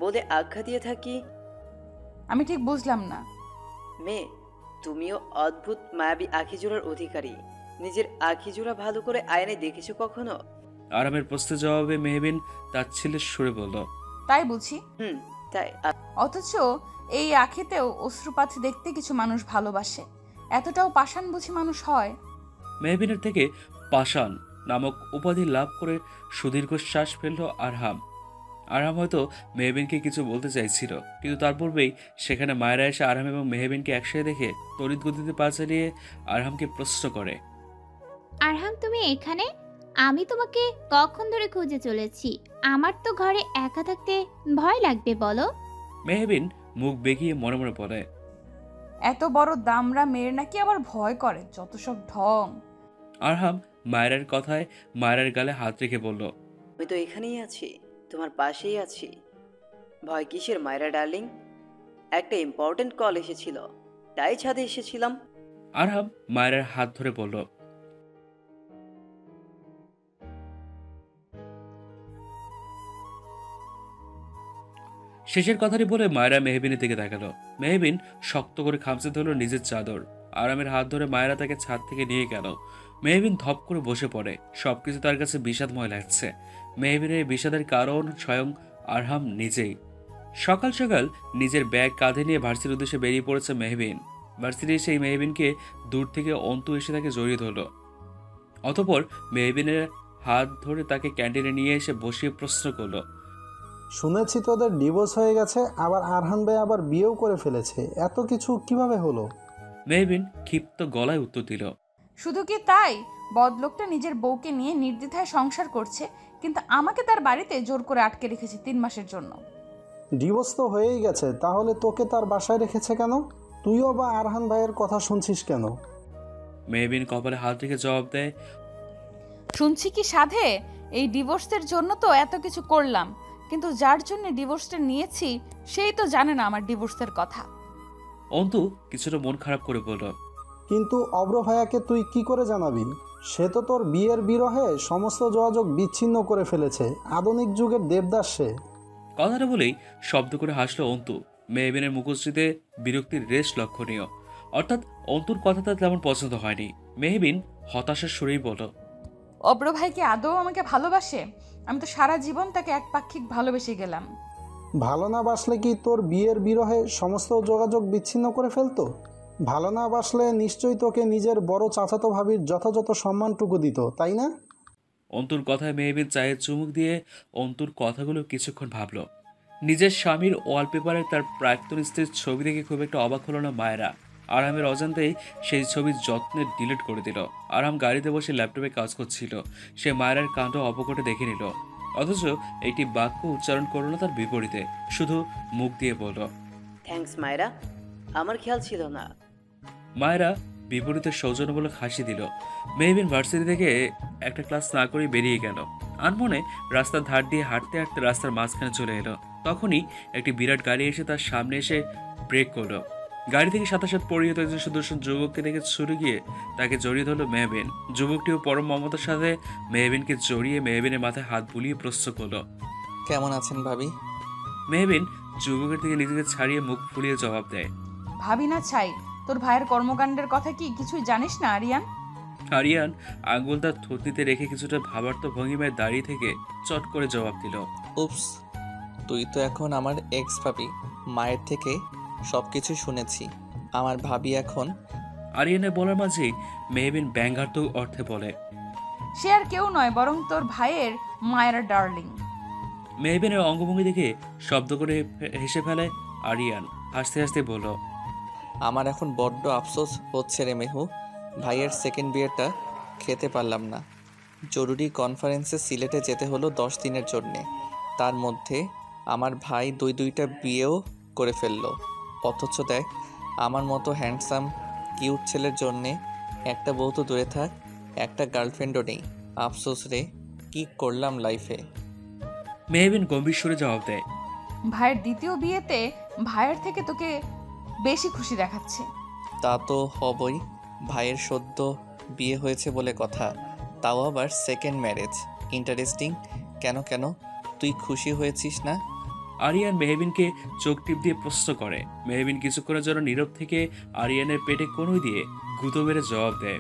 বলে আখ্যা দিয়ে থাকি। আমি ঠিক বুঝলাম না। মেয়ে, তুমিও অদ্ভুত মায়াবী আখি জোড়ার অধিকারী। নিজের আখি জোড়া ভালো করে আয়নায় দেখেছো কখনো? আরামের প্রশ্নের জবাবে মেহবিন তার ছেলের সুরে বলল, তাই বুঝি। তাই অথচ এই আখিতেও অশ্রুপাত দেখতে কিছু মানুষ ভালোবাসে। এতটাও পাষাণ বুঝি মানুষ হয়? মেহবিনের থেকে পাষাণ নামক উপাধি লাভ করে সুদীর্ঘ শ্বাস ফেলল আরহাম। আরহাম হয়তো মেহবিনকে কিছু বলতে চাইছিল, কিন্তু তার পূর্বেই সেখানে মায়েরা এসে আরহাম এবং মেহবিনকে একসাথে দেখে তড়িৎ গতিতে পা চালিয়ে আরহামকে প্রশ্ন করে, আরহাম তুমি এখানে? আমি তোমাকে কখন ধরে খুঁজে চলেছি। আমার তো ঘরে একা থাকতে ভয় লাগবে বলো। মেহবিন মুখ বেঁকিয়ে মনে মনে পড়ে, এত বড় দামরা মেয়ের নাকি আবার ভয় করে, যত সব ঢং। আরহাম মায়েরার কথায় মায়েরার গালে হাত রেখে বলল, আমি তো এখানেই আছি, তোমার পাশেই আছি। ভয় কিসের মায়েরা ডার্লিং? একটা ইম্পর্টেন্ট কল এসেছিল, তাই ছাদে এসেছিলাম। আরহাম মায়েরার হাত ধরে বলল, শেষের কথাটি বলে মায়েরা মেহবিনের দিকে তাকালো। মেহবিন শক্ত করে খামচে ধরল নিজের চাদর। আরামের হাত ধরে মায়েরা তাকে ছাদ থেকে নিয়ে গেল। মেহবিন ধপ করে বসে পড়ে। সবকিছু তার কাছে বিষাদময় লাগছে। মেহবিনের এই বিষাদের কারণ স্বয়ং আরহাম নিজেই। সকাল সকাল নিজের ব্যাগ কাঁধে নিয়ে ভার্সিটির উদ্দেশ্যে বেরিয়ে পড়েছে মেহবিন। ভার্সিটি এসে মেহবিনকে দূর থেকে অন্তু এসে তাকে জড়িয়ে ধরল। অতঃপর মেহবিনের হাত ধরে তাকে ক্যান্টিনে নিয়ে এসে বসিয়ে প্রশ্ন করলো, শুনেছি তোদের ডিভোর্স হয়ে গেছে, আবার আরহান ভাই আবার বিয়েও করে ফেলেছে। এত কিছু কিভাবে হলো? মেহবিন ক্ষিপ্ত গলায় উত্তর দিল, শুধু কি তাই, বদলোকটা নিজের বউকে নিয়ে নির্দ্বিধায় সংসার করছে, কিন্তু আমাকে তার বাড়িতে জোর করে আটকে রেখেছে 3 মাসের জন্য। ডিভোর্স তো হয়েই গেছে, তাহলে তোকে তার বাসায় রেখেছে কেন? তুইও বা আরহান ভাইয়ের কথা শুনছিস কেন? মেহবিন কপালে হাত রেখে জবাব দেয়, শুনছি কি সাধে, এই ডিভোর্সের জন্য তো এত কিছু করলাম, কিন্তু যার জন্য ডিভোর্সটা নিয়েছি সেই তো জানে না আমার ডিভোর্সের কথা। অন্তু কিছুটা মন খারাপ করে বলল, কিন্তু অব্র ভাইয়াকে তুই কি করে জানাবি? সে তো তোর বিয়ের বিরহে সমস্ত যোগাযোগ বিচ্ছিন্ন করে ফেলেছে। আধুনিক যুগের দেবদাস সে। কথাটা বলেই শব্দ করে হাসলো অন্তু। মেহবিনের মুখশ্রীতে বিরক্তির রেশ লক্ষণীয়। অর্থাৎ অন্তুর কথা তার তেমন পছন্দ হয়নি। মেহবিন হতাশার সুরেই বলল, অব্র ভাই কি আদৌ আমাকে ভালোবাসে? আমি তো সারা জীবন তাকে একপাক্ষিক ভালোবেসে গেলাম। ভালো না বাসলে কি তোর বিয়ের বিরহে সমস্ত যোগাযোগ বিচ্ছিন্ন করে ফেলতো? ভালো না বাসলে নিশ্চয়ই তোকে নিজের বড় চাচাতো ভাবির যথাযথ সম্মানটুকু দিত, তাই না? অন্তুর কথায় মেহবিন চায়ের চুমুক দিয়ে অন্তুর কথাগুলো কিছুক্ষণ ভাবল। নিজের স্বামীর ওয়ালপেপারে তার প্রাক্তন স্ত্রীর ছবি দেখে খুব একটা অবাক হলো না মায়েরা। আরামের অজান্তেই সেই ছবি যত্নে ডিলিট করে দিল। আরাম গাড়িতে বসে ল্যাপটপে কাজ করছিল। সে মায়েরার কাণ্ড অপকটে দেখে নিল, অথচ একটি বাক্য উচ্চারণ করল না তার বিপরীতে, শুধু মুখ দিয়ে বলল, থ্যাঙ্কস মায়েরা, আমার খেয়াল ছিল না। মায়েরা বিপরীতে সৌজন্যমূলক হাসি দিল। মেহবিন ভার্সিটি থেকে একটা ক্লাস না করে বেরিয়ে গেল। আনমনে রাস্তার ধার দিয়ে হাঁটতে হাঁটতে রাস্তার মাঝখানে চলে এলো। তখনই একটি বিরাট গাড়ি এসে তার সামনে এসে ব্রেক করলো। গাড়ি থেকে সাতাসাত পরিহিত একজন সুদর্শন যুবককে দেখে ছুটে গিয়ে তাকে জড়িয়ে ধরল মেহবিন। যুবকটিও পরম মমতার সাথে মেহবিনকে জড়িয়ে মেহবিনের মাথায় হাত বুলিয়ে প্রশ্ন করলো, কেমন আছেন ভাবি? মেহবিন যুবকের থেকে নিজেকে ছাড়িয়ে মুখ ফুলিয়ে জবাব দেয়, ভাবি না ছাই, তোর ভাইয়ের কর্মকাণ্ডের কথা কি কিছুই জানিস না আরিয়ান? আরিয়ান আঙ্গুল তার থুতনিতে রেখে কিছুটা ভাবার্থ ভঙ্গিমায় দাঁড়িয়ে থেকে চট করে জবাব দিল, উপস, তুই তো এখন আমার এক্স ভাবি। মায়ের থেকে সব কিছু শুনেছি। আমার ভাবি এখন আরিয়ানের বলার মাঝেই মেহবিন ব্যঙ্গার্থ অর্থে বলে, সে আর কেউ নয়, বরং তোর ভাইয়ের মায়ের ডার্লিং। মেহবিনের অঙ্গভঙ্গি দেখে শব্দ করে হেসে ফেলে আরিয়ান। হাসতে হাসতে বলল, আমার এখন বড্ড আফসোস হচ্ছে রে মেহু, ভাইয়ের সেকেন্ড বিয়েটা খেতে পারলাম না। জরুরি কনফারেন্সে সিলেটে যেতে হলো 10 দিনের জন্যে। তার মধ্যে আমার ভাই দুইটা বিয়েও করে ফেললো। অথচ দেখ, আমার মতো হ্যান্ডসাম কিউট ছেলের জন্যে একটা বউ তো দূরে থাক, একটা গার্লফ্রেন্ডও নেই। আফসোস রে, কি করলাম লাইফে। মেহবিন গম্ভীর সুরে জবাব দেয়, ভাইয়ের দ্বিতীয় বিয়েতে ভাইয়ের থেকে তোকে বেশি খুশি দেখাচ্ছে। তা তো হবই, ভাইয়ের সদ্য বিয়ে হয়েছে বলে কথা, তাও আবার সেকেন্ড ম্যারেজ। ইন্টারেস্টিং। কেন তুই খুশি হয়েছিস না? আরিয়ান মেহবিনকে চোখ টিপ দিয়ে প্রশ্ন করে। মেহবিন কিছুক্ষণের জন্য নীরব থেকে আরিয়ানের পেটে কনুই দিয়ে গুঁতো মেরে জবাব দেয়,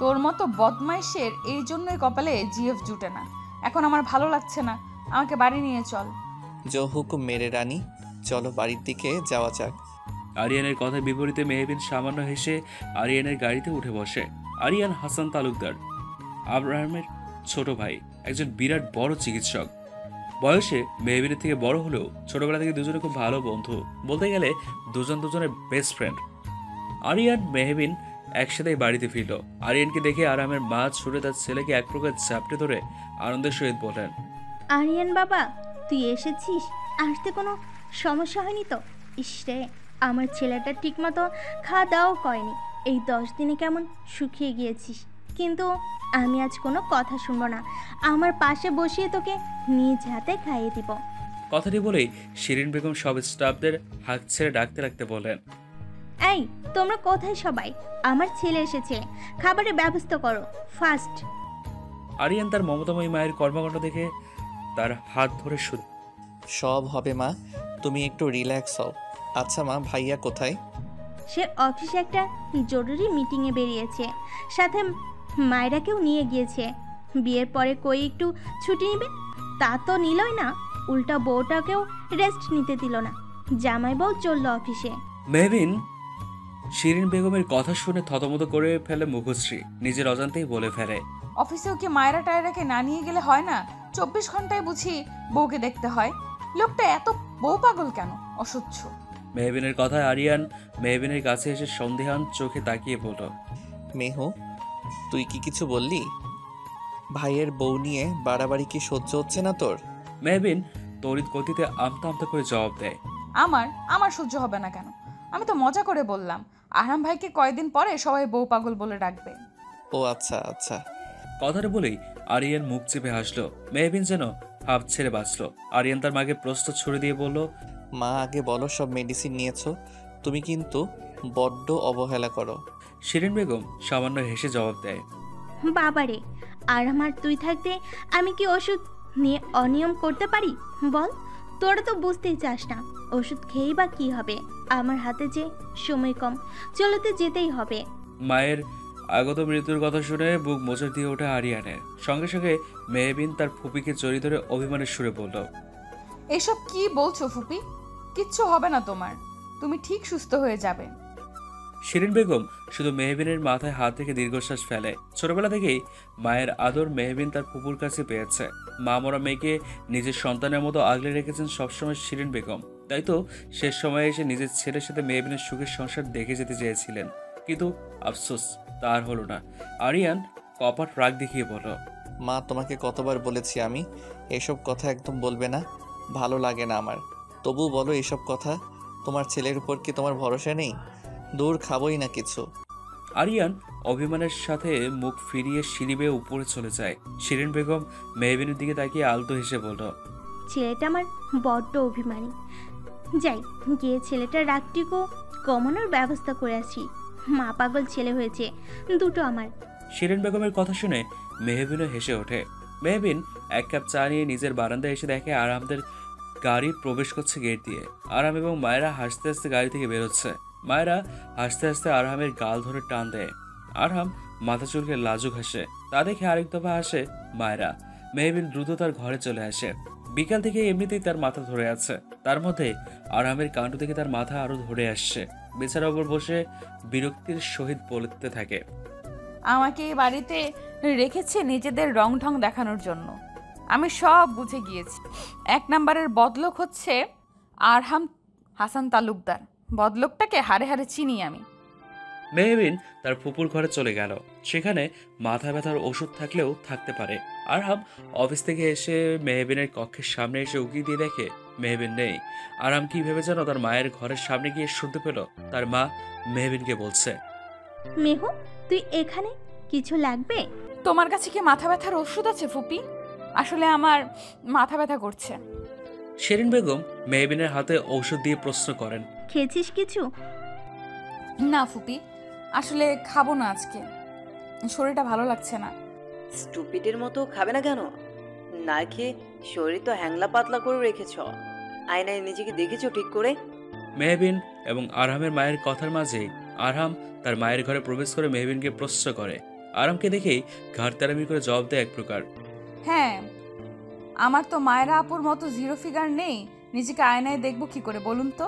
তোর মতো বদমাইশের এই জন্যই কপালে জিএফ জুটে না। এখন আমার ভালো লাগছে না, আমাকে বাড়ি নিয়ে চল। জো হুকুম মেরে রানী, চলো বাড়ির দিকে যাওয়া যাক। আরিয়ানের কথার বিপরীতে মেহবিন সামান্য হেসে আরিয়ানের গাড়িতে উঠে বসে। আরিয়ান হাসান তালুকদার, আব্রাহামের ছোট ভাই, একজন বিরাট বড় চিকিৎসক। বয়সে মেহবিনের থেকে বড় হলেও ছোটবেলা থেকে দুজনে খুব ভালো বন্ধু, বলতে গেলে দুজনের বেস্ট ফ্রেন্ড। আরিয়ান মেহবিন একসাথেই বাড়িতে ফিরল। আরিয়ানকে দেখে আরামের মা ছুটে তার ছেলেকে এক প্রকার চাপটে ধরে আনন্দের সহিত বলেন, আরিয়ান বাবা, তুই এসেছিস? আসতে কোনো সমস্যা হয়নি তো? ইসরে, আমার ছেলেটা ঠিকমতো খাওয়া দাওয়াও করেনি। এই 10 দিনে কেমন শুকিয়ে গিয়েছিস। কিন্তু আমি আজ কোনো কথা শুনবো না, আমার পাশে বসিয়ে তোকে নিজ হাতে খাইয়ে দিব। কথাটি বলেই শিরিন বেগম সব স্টাফদের হাত ছেড়ে ডাকতে রাখতে বলেন, এই তোমরা কোথায় সবাই? আমার ছেলে এসেছে, খাবারের ব্যবস্থা করো ফাস্ট। আরিয়ান তার মমতাময়ী মায়ের কর্মকাণ্ড দেখে তার হাত ধরে সব হবে মা, তুমি একটু রিল্যাক্স হও। আচ্ছা মা, ভাইয়া কোথায়? সে অফিসে একটা জরুরি মিটিংয়ে বেরিয়েছে, সাথে মায়েরাকেও নিয়ে গিয়েছে। বিয়ের পরে কই একটু ছুটি নেবে, তা তো নিলই না, উল্টা বউটাকেও রেস্ট নিতে দিল না। জামাই বউ চলল অফিসে। মেহবিন শিরিন বেগমের কথা শুনে থতমত করে ফেলে মুখশ্রী, নিজের অজান্তেই বলে ফেলে, অফিসেও কি মায়েরা টায়রাকে না নিয়ে গেলে হয় না? 24 ঘন্টায় বুঝি বউকে দেখতে হয়। লোকটা এত বউ পাগল কেন? অসহ্য। মেহবিনের কথায় আরিয়ান মেহবিনের কাছে এসে সন্দেহান চোখে তাকিয়ে বলল, মেহু, তুই কি কিছু বললি? ভাইয়ের বউ নিয়ে বাড়াবাড়ি কি সহ্য হচ্ছে না তোর? মেহবিন তড়িৎ গতিতে আমতা আমতা করে জবাব দেয়, আমার সহ্য হবে না কেন? আমি তো মজা করে বললাম, আহরাম ভাইকে কয়েকদিন পরে সবাই বউ পাগল বলে ডাকবে। ও আচ্ছা আচ্ছা। কথাটা বলেই আরিয়ান মুখ চেপে হাসলো। মেহবিন যেন হাফ ছেড়ে বাঁচলো। আরিয়ান তার মাকে প্রশ্ন ছুড়ে দিয়ে বলল, মা আগে বলো সব মেডিসিন নিয়েছো? তুমি কিন্তু বড্ড অবহেলা করো। শিরিন বেগম সামান্য হেসে জবাব দেয়, বাবারে, আর আমার তুই থাকতে আমি কি ওষুধ নিয়ে অনিয়ম করতে পারি বল? তোরা তো বুঝতেই চাস না, ওষুধ খেয়েই বা কি হবে? আমার হাতে যে সময় কম, চলতে যেতেই হবে। মায়ের আগত মৃত্যুর কথা শুনে বুক মোচড় দিয়ে ওঠে আরিয়ানের। সঙ্গে সঙ্গে মেহবিন তার ফুপিকে জড়িয়ে ধরে অভিমানের সুরে বলল, এসব কি বলছো ফুপি? কিচ্ছু হবে না তোমার, তুমি ঠিক সুস্থ হয়ে যাবে। শিরিন বেগম শুধু মেহবিনের মাথায় হাত রেখে দীর্ঘশ্বাস ফেলে। ছোটবেলা থেকেই মায়ের আদর মেহবিন তার ফুপুর কাছে পেয়েছে। মা মরা মেয়েকে নিজের সন্তানের মতো আগলে রেখেছেন সবসময় শিরিন বেগম। তাই তো শেষ সময়ে এসে নিজের ছেলের সাথে মেহবিনের সুখের সংসার দেখে যেতে চেয়েছিলেন, কিন্তু আফসোস তার হলো না। আরিয়ান কপাট রাগ দেখিয়ে বলল, মা, তোমাকে কতবার বলেছি আমি এসব কথা একদম বলবে না, ভালো লাগে না আমার। তবু বলো এসব কথা। তোমার ছেলের উপর কি তোমার ভরসা নেই? দূর, খাবোই না কিছু। আরিয়ান অভিমানের সাথে মুখ ফিরিয়ে সিঁড়ি বেয়ে উপরে চলে যায়। শিরিন বেগম মেহবিনের দিকে তাকিয়ে আলতো হেসে বলল, ছেলেটা আমার বড্ড অভিমানী। যাই গিয়ে ছেলেটার রাগটিকেও কমানোর ব্যবস্থা করে আসি। মা পাগল ছেলে হয়েছে দুটো আমার। শিরিন বেগমের কথা শুনে মেহবিনও হেসে ওঠে। মেহবিন এক কাপ চা নিয়ে নিজের বারান্দায় এসে দেখে আরামদের গাড়ি প্রবেশ করছে গেট দিয়ে। আরাম এবং মায়েরা হাসতে হাসতে গাড়ি থেকে বেরোচ্ছে। মায়েরা হাসতে হাসতে আরহামের গাল ধরে টান দেয়। আরহাম মাথা চুলকে লাজুক হাসে। তা দেখে আরেক দফা হাসে মায়েরা। মেহবিন দ্রুত তার ঘরে চলে আসে। বিকাল থেকে এমনিতেই তার মাথা ধরে আছে, তার মধ্যে আরহামের কাণ্ড থেকে তার মাথা আরো ধরে আসছে। বিছানার ওপর বসে বিরক্তির সহিত বলতে থাকে, আমাকে এই বাড়িতে রেখেছে নিজেদের রং ঢং দেখানোর জন্য। আমি সব বুঝে গিয়েছি। 1 নম্বরের বদলোক হচ্ছে আরহাম হাসান তালুকদার। বদলোকটাকে হাড়ে হাড়ে চিনি আমি। মেহবিন তার ফুপুর ঘরে চলে গেল। সেখানে মাথা ব্যথার ওষুধ থাকলেও থাকতে পারে। আরহাম অফিস থেকে এসে মেহবিনের কক্ষের সামনে এসে উকি দিয়ে দেখে মেহবিন নেই। আরহাম কি ভেবে যেন তার মায়ের ঘরের সামনে গিয়ে শুনতে পেল তার মা মেহবিনকে বলছে, মেহু, তুই এখানে? কিছু লাগবে? তোমার কাছে কি মাথা ব্যথার ওষুধ আছে ফুপি? আসলে আমার মাথা ব্যথা করছে। শিরিন বেগম মেহবিনের হাতে ঔষধ দিয়ে প্রশ্ন করেন, খেয়েছিস কিছু? না ফুপি, আসলে খাবো না আজকে, শরীরটা ভালো লাগছে না। স্টুপিডের মতো খাবে না কেন? না খেয়ে শরীর তো হ্যাংলা পাতলা করে রেখেছ। আয়নায় নিজেকে দেখেছো ঠিক করে? মেহবিন এবং আরহামের মায়ের কথার মাঝে আরহাম তার মায়ের ঘরে প্রবেশ করে মেহবিনকে প্রশ্ন করে। আরহামকে দেখেই ঘাড় তেরামি করে জবাব দেয় এক প্রকার, হ্যাঁ, আমার তো মায়েরা আপুর মতো জিরো ফিগার নেই, নিজেকে আয়নায় দেখবো কি করে বলুন তো?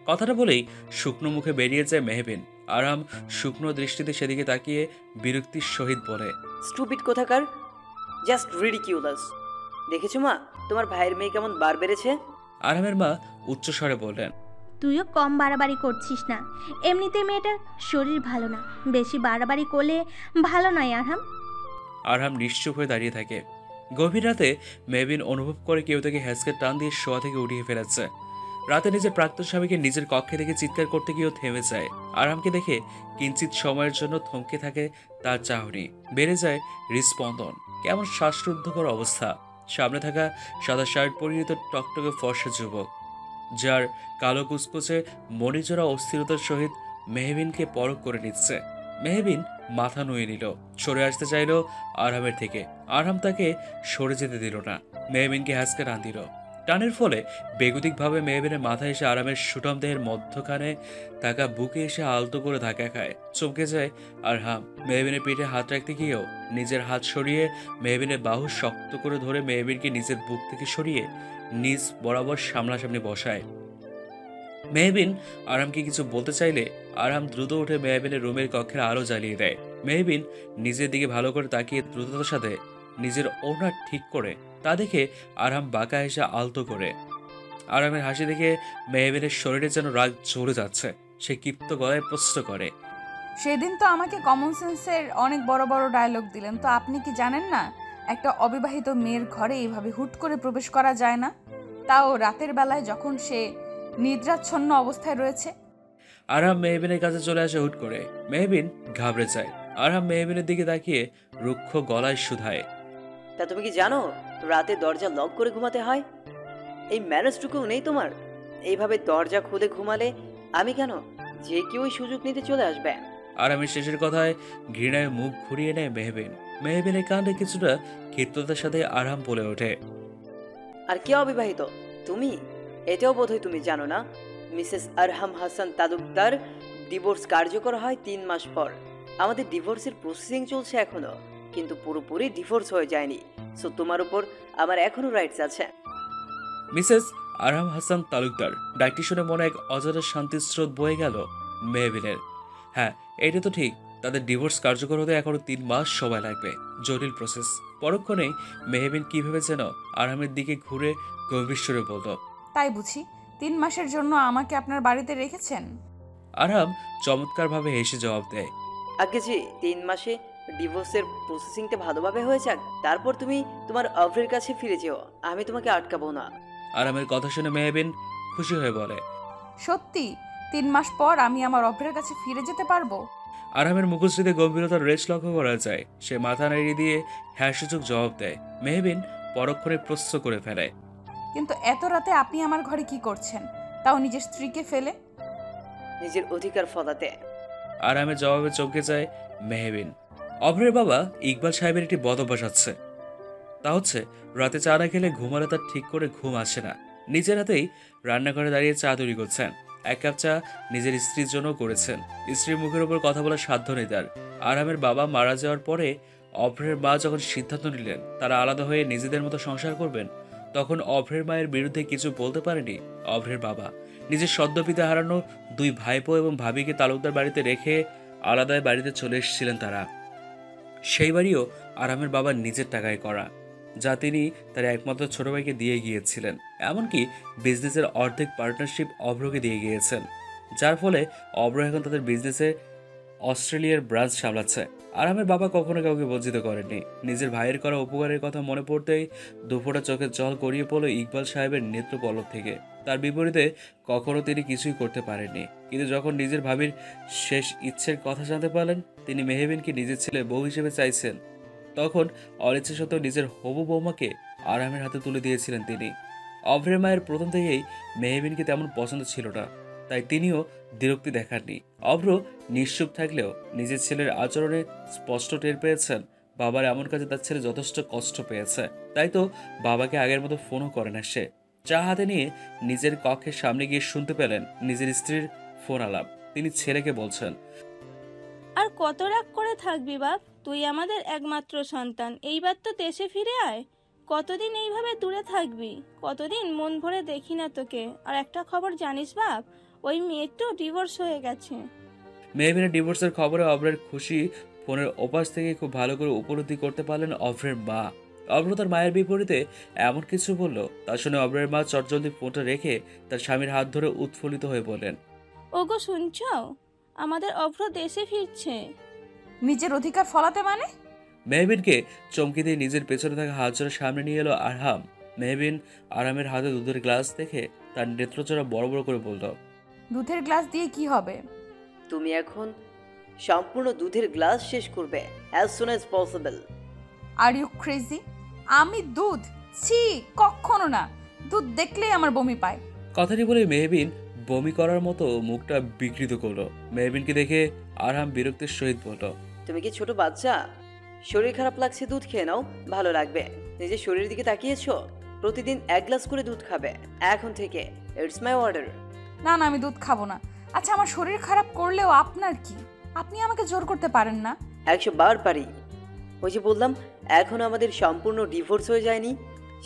কথাটা বলেই শুকনো মুখে বেরিয়ে যায় মেহবিন। আরহাম শুকনো দৃষ্টিতে সেদিকে তাকিয়ে বিরক্তির সহিত বলে, স্টুপিড কোথাকার, জাস্ট রিডিকিউলাস। দেখেছো মা, তোমার ভাইয়ের মেয়ে কেমন বার বেড়েছে? আরহামের মা উচ্চস্বরে বললেন, তুইও কম বাড়াবাড়ি করছিস না। এমনিতে মেয়েটার শরীর ভালো না, বেশি বাড়াবাড়ি করলে ভালো নয় আরহাম। আরহাম নিশ্চুপ হয়ে দাঁড়িয়ে থাকে। গভীর রাতে মেহবিন অনুভব করে কেউ তাকে হ্যাসকে টান দিয়ে শোয়া থেকে উঠিয়ে ফেলেছে। রাতে নিজের প্রাক্তন স্বামীকে নিজের কক্ষে দেখে চিৎকার করতে গিয়েও থেমে যায়। আরহামকে দেখে কিঞ্চিত সময়ের জন্য থমকে থাকে তার চাহনি, বেড়ে যায় হৃদস্পন্দন। কেমন শ্বাসরুদ্ধকর অবস্থা। সামনে থাকা সাদা শার্ট পরিহিত টকটকে ফর্সা যুবক, যার কালো কুচকুচে মণিজোড়া অস্থিরতার সহিত মেহবিনকে পরখ করে নিচ্ছে। মেহবিন মাথা নুয়ে নিল, সরে আসতে চাইল আরহামের থেকে। আরহাম তাকে সরে যেতে দিল না। মেহবিনকে হ্যাসকে টান দিল। টানের ফলে বেগতিকভাবে মেহবিনের মাথায় এসে আরামের সুটম দেহের মধ্যখানে থাকা বুকে এসে আলতো করে ধাক্কা খায়। চমকে যায় আরহাম। মেহবিনের পিঠে হাত রাখতে গিয়েও নিজের হাত সরিয়ে মেহবিনের বাহু শক্ত করে ধরে মেহবিনকে নিজের বুক থেকে সরিয়ে নিজ বরাবর সামনাসামনি বসায়। মেহবিন আরামকে কিছু বলতে চাইলে আরাম দ্রুত উঠে মেহবিনের রুমের কক্ষের আলো জ্বালিয়ে দেয়। মেহবিন নিজের দিকে ভালো করে তাকিয়ে দ্রুততার সাথে নিজের ওড়না ঠিক করে তা দেখে আরাম বাঁকা হেসে আলতো করে। আরামের হাসি দেখে মেহবিনের শরীরে যেন রাগ জ্বলে যাচ্ছে। সে ক্ষিপ্ত গলায় প্রশ্ন করে, সেদিন তো আমাকে কমন সেন্সের অনেক বড় বড় ডায়লগ দিলেন, তো আপনি কি জানেন না একটা অবিবাহিত মেয়ের ঘরে এইভাবে হুট করে প্রবেশ করা যায় না, তাও রাতের বেলায় যখন সে নিদ্রাচ্ছন্ন অবস্থায় রয়েছে? আরাম মেহবিনের কাছে চলে আসে হুট করে। মেহবিন ঘাবড়ে যায়। আরাম মেহবিনের দিকে তাকিয়ে রুক্ষ গলায় শুধায়, তা তুমি কি জানো রাতে দরজা লক করে ঘুমাতে হয়? এই ম্যানেজটুকুও নেই তোমার? এইভাবে দরজা খুলে ঘুমালে আমি কেন, যে কেউ সুযোগ নিতে চলে আসবে। আরামের শেষের কথায় ঘৃণায় মুখ ঘুরিয়ে নেয় মেহবিন। মেহবিনের কাণ্ডে কিছুটা ক্ষিপ্ততার সাথে আরাম বলে ওঠে, আর কে অবিবাহিত? তুমি? এটাও বোধহয় তুমি জানো না, মিসেস আরহাম হাসান তালুকদার ডিভোর্স কার্যকর হয় 3 মাস পর। আমাদের ডিভোর্সের প্রসেসিং চলছে এখনো, কিন্তু পুরোপুরি ডিভোর্স হয়ে যায়নি। সো তোমার উপর আমার এখনো রাইটস আছে। মিসেস আরহাম হাসান তালুকদার। ডাকটি শুনে মনে এক অজানা শান্তির স্রোত বয়ে গেল মেহবিনের। হ্যাঁ, এটা তো ঠিক, তাদের ডিভোর্স কার্যকর হতে এখনো 3 মাস সময় লাগবে। জটিল প্রসেস। পরক্ষণেই মেহবিন কিভাবে যেন আরহামের দিকে ঘুরে গম্ভীর সুরে বলল, তাই বুঝি 3 মাসের জন্য আমাকে আপনার বাড়িতে রেখেছেন? আরহাম চমৎকারভাবে হেসে জবাব দেয়, আগে জি 3 মাসে ডিভোর্সের প্রসেসিংটা ভালোভাবে হয়ে যাক, তারপর তুমি তোমার অফের কাছে ফিরে যেও। আমি তোমাকে আটকাবো না। আরামের কথা শুনে মেহবিন খুশি হয়ে বলে, সত্যি 3 মাস পর আমি আমার অফের কাছে ফিরে যেতে পারবো? আরামের মুখশ্রীতে গম্ভীরতার রেশ লক্ষ্য করা যায়। সে মাথা নাড়িয়ে দিয়ে হ্যাঁ সূচক জবাব দেয়। মেহবিন পরক্ষণে প্রশ্ন করে ফেলে, কিন্তু এত রাতে আপনি আমার ঘরে কি করছেন, তাও নিজের স্ত্রীকে ফেলে? নিজের অধিকার ফলাতে। আরামের জবাবে চমকে যায় মেহবিন। অভ্রের বাবা ইকবাল সাহেবের একটি বদ অভ্যাস আছে, তা হচ্ছে রাতে চা না খেলে ঘুমালে তার ঠিক করে ঘুম আসে না। নিজের হাতেই রান্নাঘরে দাঁড়িয়ে চা তৈরি করছেন। 1 কাপ চা নিজের স্ত্রীর জন্য করেছেন। স্ত্রীর মুখের উপর কথা বলার সাধ্য নেই তার। আরামের বাবা মারা যাওয়ার পরে অভ্রের মা যখন সিদ্ধান্ত নিলেন তারা আলাদা হয়ে নিজেদের মতো সংসার করবেন, তখন অভ্রের মায়ের বিরুদ্ধে কিছু বলতে পারেনি অভ্রের বাবা। নিজের সদ্য পিতা হারানো 2 ভাইপো এবং ভাবিকে তালুকদার বাড়িতে রেখে আলাদায় বাড়িতে চলে এসেছিলেন তারা। সেই বাড়িও আরামের বাবার নিজের টাকায় করা, যা তিনি তার একমাত্র ছোট ভাইকে দিয়ে গিয়েছিলেন। এমনকি বিজনেসের অর্ধেক পার্টনারশিপ অভ্রকে দিয়ে গিয়েছেন, যার ফলে অভ্র এখন তাদের বিজনেসে অস্ট্রেলিয়ার ব্রাঞ্চ সামলাচ্ছে। আরামের বাবা কখনো কাউকে বঞ্চিত করেননি। নিজের ভাইয়ের করা উপকারের কথা মনে পড়তেই দুফোঁটা চোখের জল গড়িয়ে পড়ল ইকবাল সাহেবের নেত্রপলক থেকে। তার বিপরীতে কখনো তিনি কিছুই করতে পারেননি। কিন্তু যখন নিজের ভাবির শেষ ইচ্ছের কথা জানতে পারলেন তিনি মেহবিনকে নিজের ছেলে বউ হিসেবে চাইছেন, তখন অনিচ্ছা সত্ত্বেও নিজের হবু বৌমাকে আরামের হাতে তুলে দিয়েছিলেন তিনি। অভ্রের মায়ের প্রথম থেকেই মেহবিনকে তেমন পছন্দ ছিল না, তাই তিনিও বিরক্তি দেখাননি। অভ্র নিশ্চুপ থাকলেও নিজের ছেলের আচরণে স্পষ্ট টের পেয়েছেন বাবার এমন কাজে তার ছেলে যথেষ্ট কষ্ট পেয়েছে। তাই তো বাবাকে আগের মতো ফোনও করে না সে। চা হাতে নিয়ে নিজের কক্ষের সামনে গিয়ে শুনতে পেলেন নিজের স্ত্রীর ফোন আলাপ। তিনি ছেলেকে বলছেন, আর কত রাগ করে থাকবি বাপ, তুই আমাদের একমাত্র সন্তান, এইবার তো দেশে ফিরে আয়। কতদিন এইভাবে দূরে থাকবি? কতদিন মন ভরে দেখি না তোকে। আর একটা খবর জানিস বাপ, ওই মেয়ের তো ডিভোর্স হয়ে গেছে। মেহবিনের ডিভোর্সের খবরে অভ্রের খুশি ফোনের ওপাশ থেকে খুব ভালো করে উপলব্ধি করতে পারলেন অভ্রের মা। অভ্র তার মায়ের বিপরীতে এমন কিছু বলল তা শুনে অভ্রের মা চটজলদি ফোনটা রেখে তার স্বামীর হাত ধরে উৎফুল্লিত হয়ে বললেন, ওগো শুনছ, আমাদের অভ্র দেশে ফিরছে। নিজের অধিকার ফলাতে মানে? মেহবিনকে চমকে দিয়ে নিজের পেছনে থাকা হাত জোড়া সামনে নিয়ে এলো আরহাম। মেহবিন আরামের হাতে দুধের গ্লাস দেখে তার নেত্রচোরা বড় বড় করে বলল, দুধের গ্লাস দিয়ে কি হবে? তুমি এখন সম্পূর্ণ দুধের গ্লাস শেষ করবে as soon as possible. Are you crazy? আমি দুধ? ছি, কখনো না। দুধ দেখলেই আমার বমি পায়। কথাটি বলে মেহবিন বমি করার মতো মুখটা বিকৃত করলো। মেহবিনকে দেখে আরহাম বিরক্তির সহিত বলল, তুমি কি ছোট বাচ্চা? শরীর খারাপ লাগছে দুধ খেয়ে নাও, ভালো লাগবে। নিজের শরীরের দিকে তাকিয়েছো? প্রতিদিন 1 গ্লাস করে দুধ খাবে এখন থেকে। It's my order. না না, আমি দুধ খাবো না। আচ্ছা, আমার শরীর খারাপ করলেও আপনার কি? আপনি আমাকে জোর করতে পারেন না। 100 বার পারি। ওই যে বললাম, এখন আমাদের সম্পূর্ণ ডিভোর্স হয়ে যায়নি,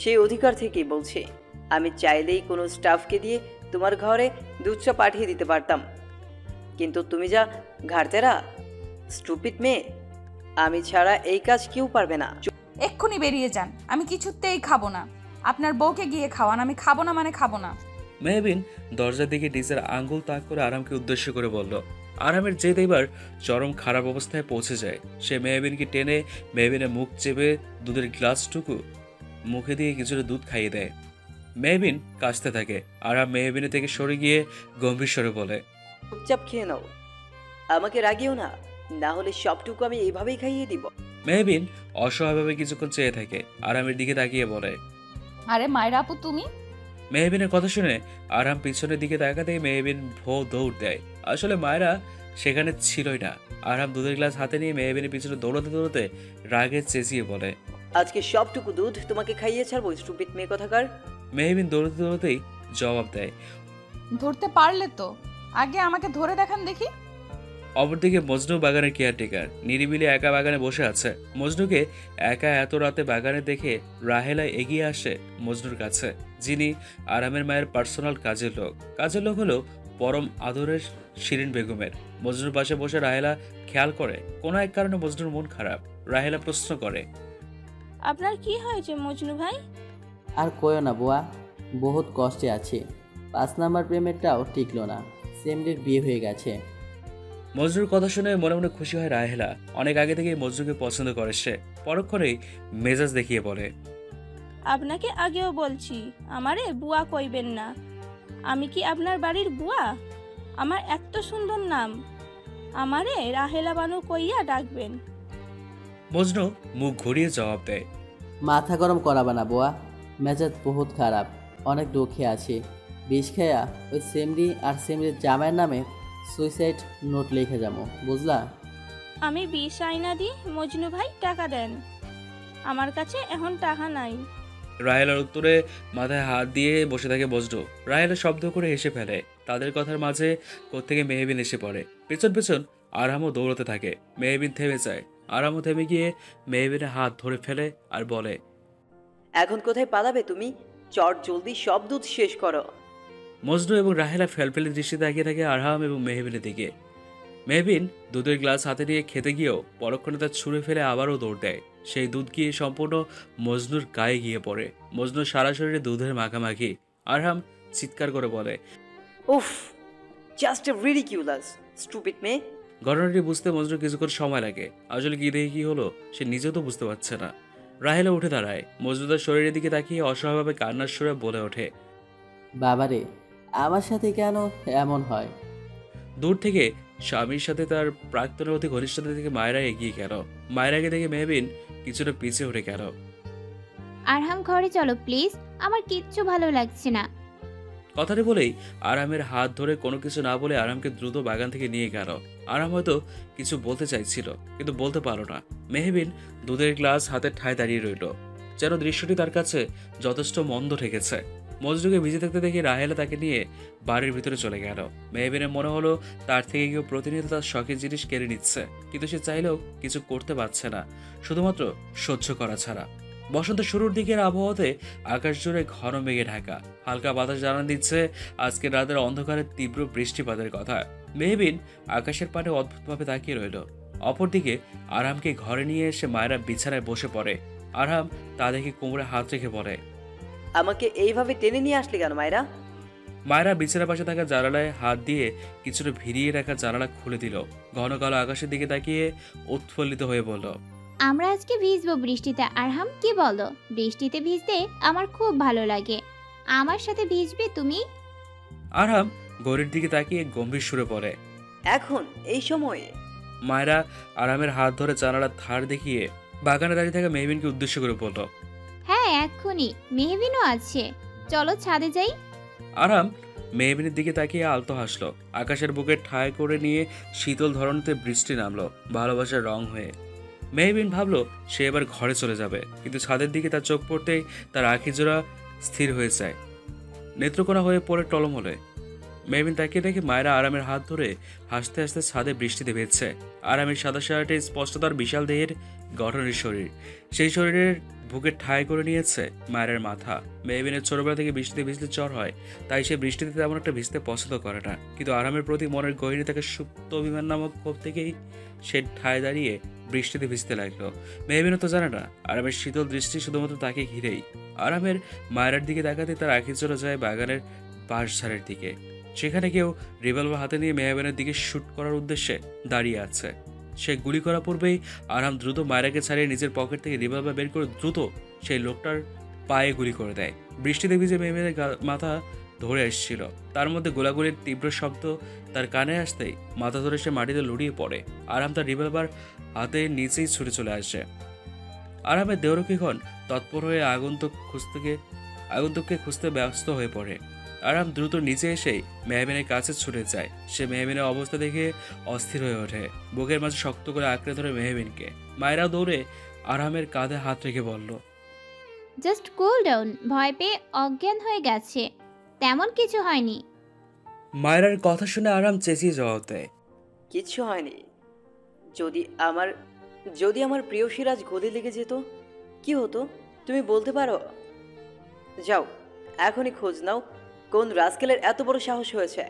সেই অধিকার থেকেই বলছি। আমি চাইলেই কোনো স্টাফকে দিয়ে তোমার ঘরে দুধ চা পাঠিয়ে দিতে পারতাম, কিন্তু তুমি যা ঘাড়তেরা স্টুপিড মেয়ে, আমি ছাড়া এই কাজ কেউ পারবে না। এক্ষুনি বেরিয়ে যান, আমি কিছুতেই খাবো না। আপনার বউকে গিয়ে খাওয়ান, আমি খাবো না মানে খাবো না। মেহবিন দরজার দিকে ডিজের আঙ্গুল তাক করে আরামকে উদ্দেশ্য করে বলল। আরামের জেদ এবার চরম খারাপ অবস্থায় পৌঁছে যায়। সে মেহবিনকে টেনে মেহবিনের মুখ চেপে দুধের গ্লাসটুকু মুখে দিয়ে কিছুটা দুধ খাইয়ে দেয়। মেহবিন কাশতে থাকে। আরাম মেহবিনের থেকে সরে গিয়ে গম্ভীর স্বরে বলে, চুপচাপ খেয়ে নাও, আমাকে রাগিও না, না হলে সবটুকু আমি এইভাবেই খাইয়ে দিব। মেহবিন অসহায়ভাবে কিছুক্ষণ চেয়ে থাকে। আরামের দিকে তাকিয়ে বলে, আরে মায়েরা আপু তুমি? মেহবিনের কথা শুনে আরাম পিছনের দিকে তাকাতেই মেহবিন ভো দৌড় দেয়। আসলে মায়েরা সেখানে ছিলই না। আরাম দুধের গ্লাস হাতে নিয়ে মেহবিনের পিছনে দৌড়াতে দৌড়াতে রাগে চেঁচিয়ে বলে, আজকে সবটুকু দুধ তোমাকে খাইয়ে ছাড়বো স্টুপিড মেয়ে কথাকার। মেহবিন দৌড়াতে দৌড়াতেই জবাব দেয়, ধরতে পারলে তো আগে আমাকে ধরে দেখান দেখি। অপরদিকে মজনু বাগানের কেয়ারটেকার নিরিবিলি একা বাগানে বসে আছে। মজনুকে একা এত রাতে বাগানে দেখে রাহেলা এগিয়ে আসে মজনুর কাছে, যিনি আরামের মায়ের পার্সোনাল কাজের লোক। কাজের লোক হলো পরম আদরের শিরিন বেগমের। মজনুর পাশে বসে রাহেলা খেয়াল করে কোনো এক কারণে মজনুর মন খারাপ। রাহেলা প্রশ্ন করে, আপনার কি হয়েছে মজনু ভাই? আর কয়ো না বুয়া, বহুত কষ্টে আছি। 5 নাম্বার প্রেমেরটাও টিকলো না, সেমডির বিয়ে হয়ে গেছে। মজনুর কথা শুনে মনে মনে খুশি হয় রাহেলা। অনেক আগে থেকেই মজনুকে পছন্দ করে সে। পরক্ষণেই মেজাজ দেখিয়ে বলে, আপনাকে আগেও বলছি আমারে বুয়া কইবেন না। আমি কি আপনার বাড়ির বুয়া? আমার এত সুন্দর নাম, আমারে রাহেলা বানু কইয়া ডাকবেন। মজনু মুখ ঘুরিয়ে জবাব দেয়, মাথা গরম করাবা না বুয়া, মেজাজ বহুত খারাপ, অনেক দুঃখে আছি। বিষ খেয়া ওই সেমডি আর সেমডির জামাইয়ের নামে সুইসাইড নোট লিখে যাবো, বুঝলা? আমি 20 আইনা দি মজনু ভাই টাকা দেন, আমার কাছে এখন টাকা নাই। রাহেলার উত্তরে মাথায় হাত দিয়ে বসে থাকে মজনু। রাহেলা শব্দ করে হেসে ফেলে। তাদের কথার মাঝে কোত্থেকে মেহবিন এসে পড়ে। পেছন পেছন আরামও দৌড়াতে থাকে। মেহবিন থেমে যায়। আরামও থেমে গিয়ে মেহবিনের হাত ধরে ফেলে আর বলে, এখন কোথায় পালাবে তুমি? চট জলদি সব দুধ শেষ করো। মজনু এবং রাহেলা ফেলফেলে দৃষ্টি তাকিয়ে থাকে আরহাম এবং মেহবিনের দিকে। মেহবিন দুধের গ্লাস হাতে নিয়ে খেতে গিয়েও পরক্ষণে তার ছুঁড়ে ফেলে আবারও দৌড় দেয়। সেই দুধ গিয়ে সম্পূর্ণ মজনুর গায়ে গিয়ে পড়ে। মজনুর সারা শরীরে দুধের মাখামাখি। আরহাম চিৎকার করে বলে, উফ, জাস্ট এ রিডিকিউলাস স্টুপিড মেয়ে। ঘটনাটি বুঝতে মজনুর কিছুক্ষণ সময় লাগে। আসলে কি দেখে কি হলো সে নিজেও তো বুঝতে পারছে না। রাহেলা উঠে দাঁড়ায়। মজনু তার শরীরের দিকে তাকিয়ে অসহায়ভাবে কান্নার সুরে বলে ওঠে, বাবারে, আমার সাথে কেন এমন হয়? দূর থেকে স্বামীর সাথে তার প্রাক্তনের অতি ঘনিষ্ঠতা থেকে মায়েরা এগিয়ে গেল। মায়েরাকে দেখে মেহবিন কিছুটা পিছিয়ে উঠে গেল। আরহাম ঘরে চলো প্লিজ, আমার কিচ্ছু ভালো লাগছে না। কথাটি বলেই আরামের হাত ধরে কোনো কিছু না বলে আরামকে দ্রুত বাগান থেকে নিয়ে গেল। আরাম হয়তো কিছু বলতে চাইছিল কিন্তু বলতে পারল না। মেহবিন দুধের গ্লাস হাতে ঠায় দাঁড়িয়ে রইল, যেন দৃশ্যটি তার কাছে যথেষ্ট মন্দ ঠেকেছে। মজনুকে ভিজে থাকতে দেখে রাহেলা তাকে নিয়ে বাড়ির ভিতরে চলে গেল। মেহবিনের মনে হলো তার থেকে কেউ প্রতিনিয়ত তার শখের জিনিস কেড়ে নিচ্ছে, কিন্তু সে চাইলেও কিছু করতে পারছে না, শুধুমাত্র সহ্য করা ছাড়া। বসন্ত শুরুর দিকের আবহাওয়াতে আকাশ জুড়ে ঘন মেঘে ঢাকা। হালকা বাতাস জানান দিচ্ছে আজকের রাতের অন্ধকারে তীব্র বৃষ্টিপাতের কথা। মেহবিন আকাশের পানে অদ্ভুতভাবে তাকিয়ে রইল। অপরদিকে আরামকে ঘরে নিয়ে এসে মায়েরা বিছানায় বসে পড়ে। আরাম তা দেখে কোমরে হাত রেখে বলে, আমাকে এইভাবে টেনে নিয়ে আসলে কেন মায়েরা? মায়েরা বিছানার পাশে থাকা জানালায় হাত দিয়ে কিছুটা ভিড়িয়ে রাখা জানালা খুলে দিল। ঘন কালো আকাশের দিকে তাকিয়ে উৎফুল্লিত হয়ে বলল, আমরা আজকে ভিজবো বৃষ্টিতে। আরহাম কি বলো? বৃষ্টিতে ভিজতে আমার খুব ভালো লাগে, আমার সাথে ভিজবে তুমি? আরহাম ঘড়ির দিকে তাকিয়ে গম্ভীর সুরে পড়ে, এখন এই সময়ে? মায়েরা আরামের হাত ধরে জানালার ধার দেখিয়ে বাগানে দাঁড়িয়ে থাকা মেহবিনকে উদ্দেশ্য করে বলল, হ্যাঁ এক্ষুনি, মেহবিনও আছে, চলো ছাদে যাই। আরাম মেহবিনের দিকে তাকিয়ে আলতো হাসলো। আকাশের বুকে ঠায় করে নিয়ে শীতল ধরনেতে বৃষ্টি নামলো ভালোবাসার রং হয়ে। মেহবিন ভাবলো সে এবার ঘরে চলে যাবে, কিন্তু ছাদের দিকে তার চোখ পড়তেই তার আঁখি জোড়া স্থির হয়ে যায়, নেত্রকোনা হয়ে পড়ে টলমলে। মেহবিন তাকিয়ে দেখে মায়েরা আরামের হাত ধরে হাসতে হাসতে ছাদে বৃষ্টিতে ভেজছে। আরামের সাদা শার্টে স্পষ্ট তার বিশাল দেহের গঠনের শরীর, সেই শরীরের বুকে ঠাঁই করে নিয়েছে মায়ের মাথা। মেহবিনের ছোটবেলা থেকে বৃষ্টিতে ভিজতে জ্বর হয়, তাই সে বৃষ্টিতে তেমন একটা ভিজতে পছন্দ করে না। কিন্তু আরামের প্রতি মনের গহীনে সুপ্ত অভিমান নামক ক্ষোভ থেকেই সে ঠায় দাঁড়িয়ে বৃষ্টিতে ভিজতে লাগলো। মেহবিনও তো জানে না আরামের শীতল দৃষ্টি শুধুমাত্র তাকে ঘিরেই। আরামের মায়ের দিকে তাকাতে তার আঁখি চলে যায় বাগানের বাঁশঝাড়ের দিকে। সেখানে কেউ রিভলভার হাতে নিয়ে মেহবিনের দিকে শুট করার উদ্দেশ্যে দাঁড়িয়ে আছে। সে গুলি করা পূর্বেই আরাম দ্রুত মায়েরাকে ছাড়িয়ে নিজের পকেট থেকে রিভলভার বের করে দ্রুত সেই লোকটার পায়ে গুলি করে দেয়। বৃষ্টিতে ভিজে মেহবিনের মাথা ধরে এসেছিল, তার মধ্যে গোলাগুলির তীব্র শব্দ তার কানে আসতেই মাথা ধরে সে মাটিতে লুটিয়ে পড়ে। আরাম তার রিভলভার হাতে নিচেই ছুটে চলে আসে। আরামের দেহরক্ষীগণ তৎপর হয়ে আগন্তুককে খুঁজতে ব্যস্ত হয়ে পড়ে। আরাম দ্রুত নিচে এসেই মেহবিনের কাছে ছুটে যায়। সে মেহবিনের অবস্থা দেখে অস্থির হয়ে ওঠে, বুকের মাঝে শক্ত করে আঁকড়ে ধরে মেহবিনকে। মায়েরা দৌড়ে আরামের কাঁধে হাত রেখে বলল, জাস্ট কুল ডাউন, ভয় পেয়ে অজ্ঞান হয়ে গেছে, তেমন কিছু হয়নি। মায়েরার কথা শুনে আরাম চেঁচিয়ে জবাব দেয়, কিচ্ছু হয়নি। যদি আমার প্রিয় সিরাজ গদি লেগে যেত কি হতো তুমি বলতে পারো? যাও এখনই খোঁজ নাও, কোন রাস্কেলের এত বড় সাহস হয়েছে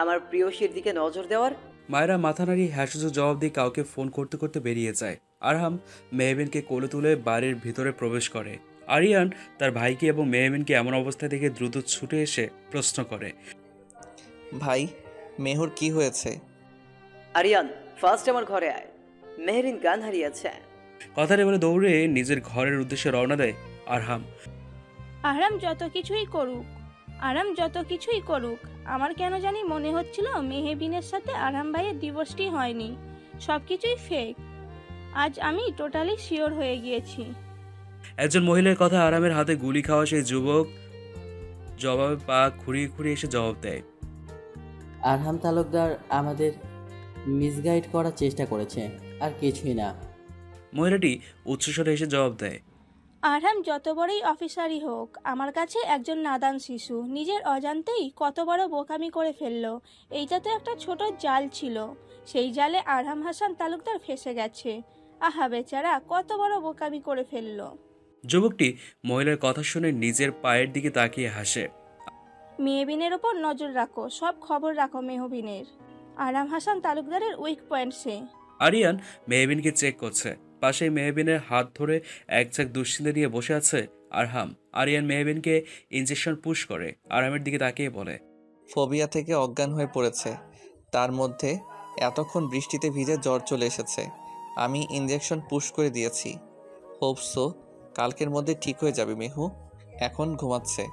আমার প্রিয়সীর দিকে নজর দেওয়ার। মায়েরা মাথা নাড়িয়ে হ্যাসুজো জবাব দিয়ে কাউকে ফোন করতে করতে বেরিয়ে যায়। আরহাম মেহবিনকে কোলে তুলে বাড়ির ভিতরে প্রবেশ করে। আরিয়ান তার ভাইকে এবং মেহবিনকে এমন অবস্থা দেখে দ্রুত ছুটে এসে প্রশ্ন করে, ভাই, মেহুর কি হয়েছে? আরিয়ান, ফার্স্ট আমার ঘরে আয়, মেহরিন গান হারিয়েছে। কথাটা বলে দৌড়ে নিজের ঘরের উদ্দেশ্যে রওনা দেয় আরহাম। আরাম যত কিছুই করুক, আমার কেন জানি মনে হচ্ছিল মেহবিনের সাথে আরাম ভাইয়ের ডিভোর্সটি হয়নি, সব কিছুই ফেক। আজ আমি টোটালি শিওর হয়ে গিয়েছি। একজন মহিলার কথা আরামের হাতে গুলি খাওয়া সেই যুবক জবাবে পা খুঁড়িয়ে খুঁড়িয়ে এসে জবাব দেয়, আরহাম তালুকদার আমাদের মিসগাইড করার চেষ্টা করেছে, আর কিছুই না। মহিলাটি উচ্চস্বরে এসে জবাব দেয়, আরহাম যত বড়ই অফিসারই হোক, আমার কাছে একজন নাদান শিশু, নিজের অজান্তেই কত বড় বোকামি করে ফেললো। এইটা তো একটা ছোট জাল ছিল, সেই জালে আরহাম হাসান তালুকদার ফেসে গেছে। আহা বেচারা, কত বড় বোকামি করে ফেললো। যুবকটি মহিলার কথা শুনে নিজের পায়ের দিকে তাকিয়ে হাসে। মেহবিনের ওপর নজর রাখো, সব খবর রাখো মেহবিনের। আরহাম হাসান তালুকদারের উইক পয়েন্ট সে। আরিয়ান মেহবিনকে চেক করছে। পাশে মেহবিনের হাত ধরে এক ঝাঁক দুশ্চিন্তা নিয়ে বসে আছে আরহাম। আরিয়ান মেহবিনকে ইনজেকশন পুশ করে আরহামের দিকে তাকিয়ে বলে, ফোবিয়া থেকে অজ্ঞান হয়ে পড়েছে, তার মধ্যে এতক্ষণ বৃষ্টিতে ভিজে জ্বর চলে এসেছে। আমি ইনজেকশন পুশ করে দিয়েছি, হোপসো কালকের মধ্যে ঠিক হয়ে যাবে মেহু। এখন ঘুমাচ্ছে।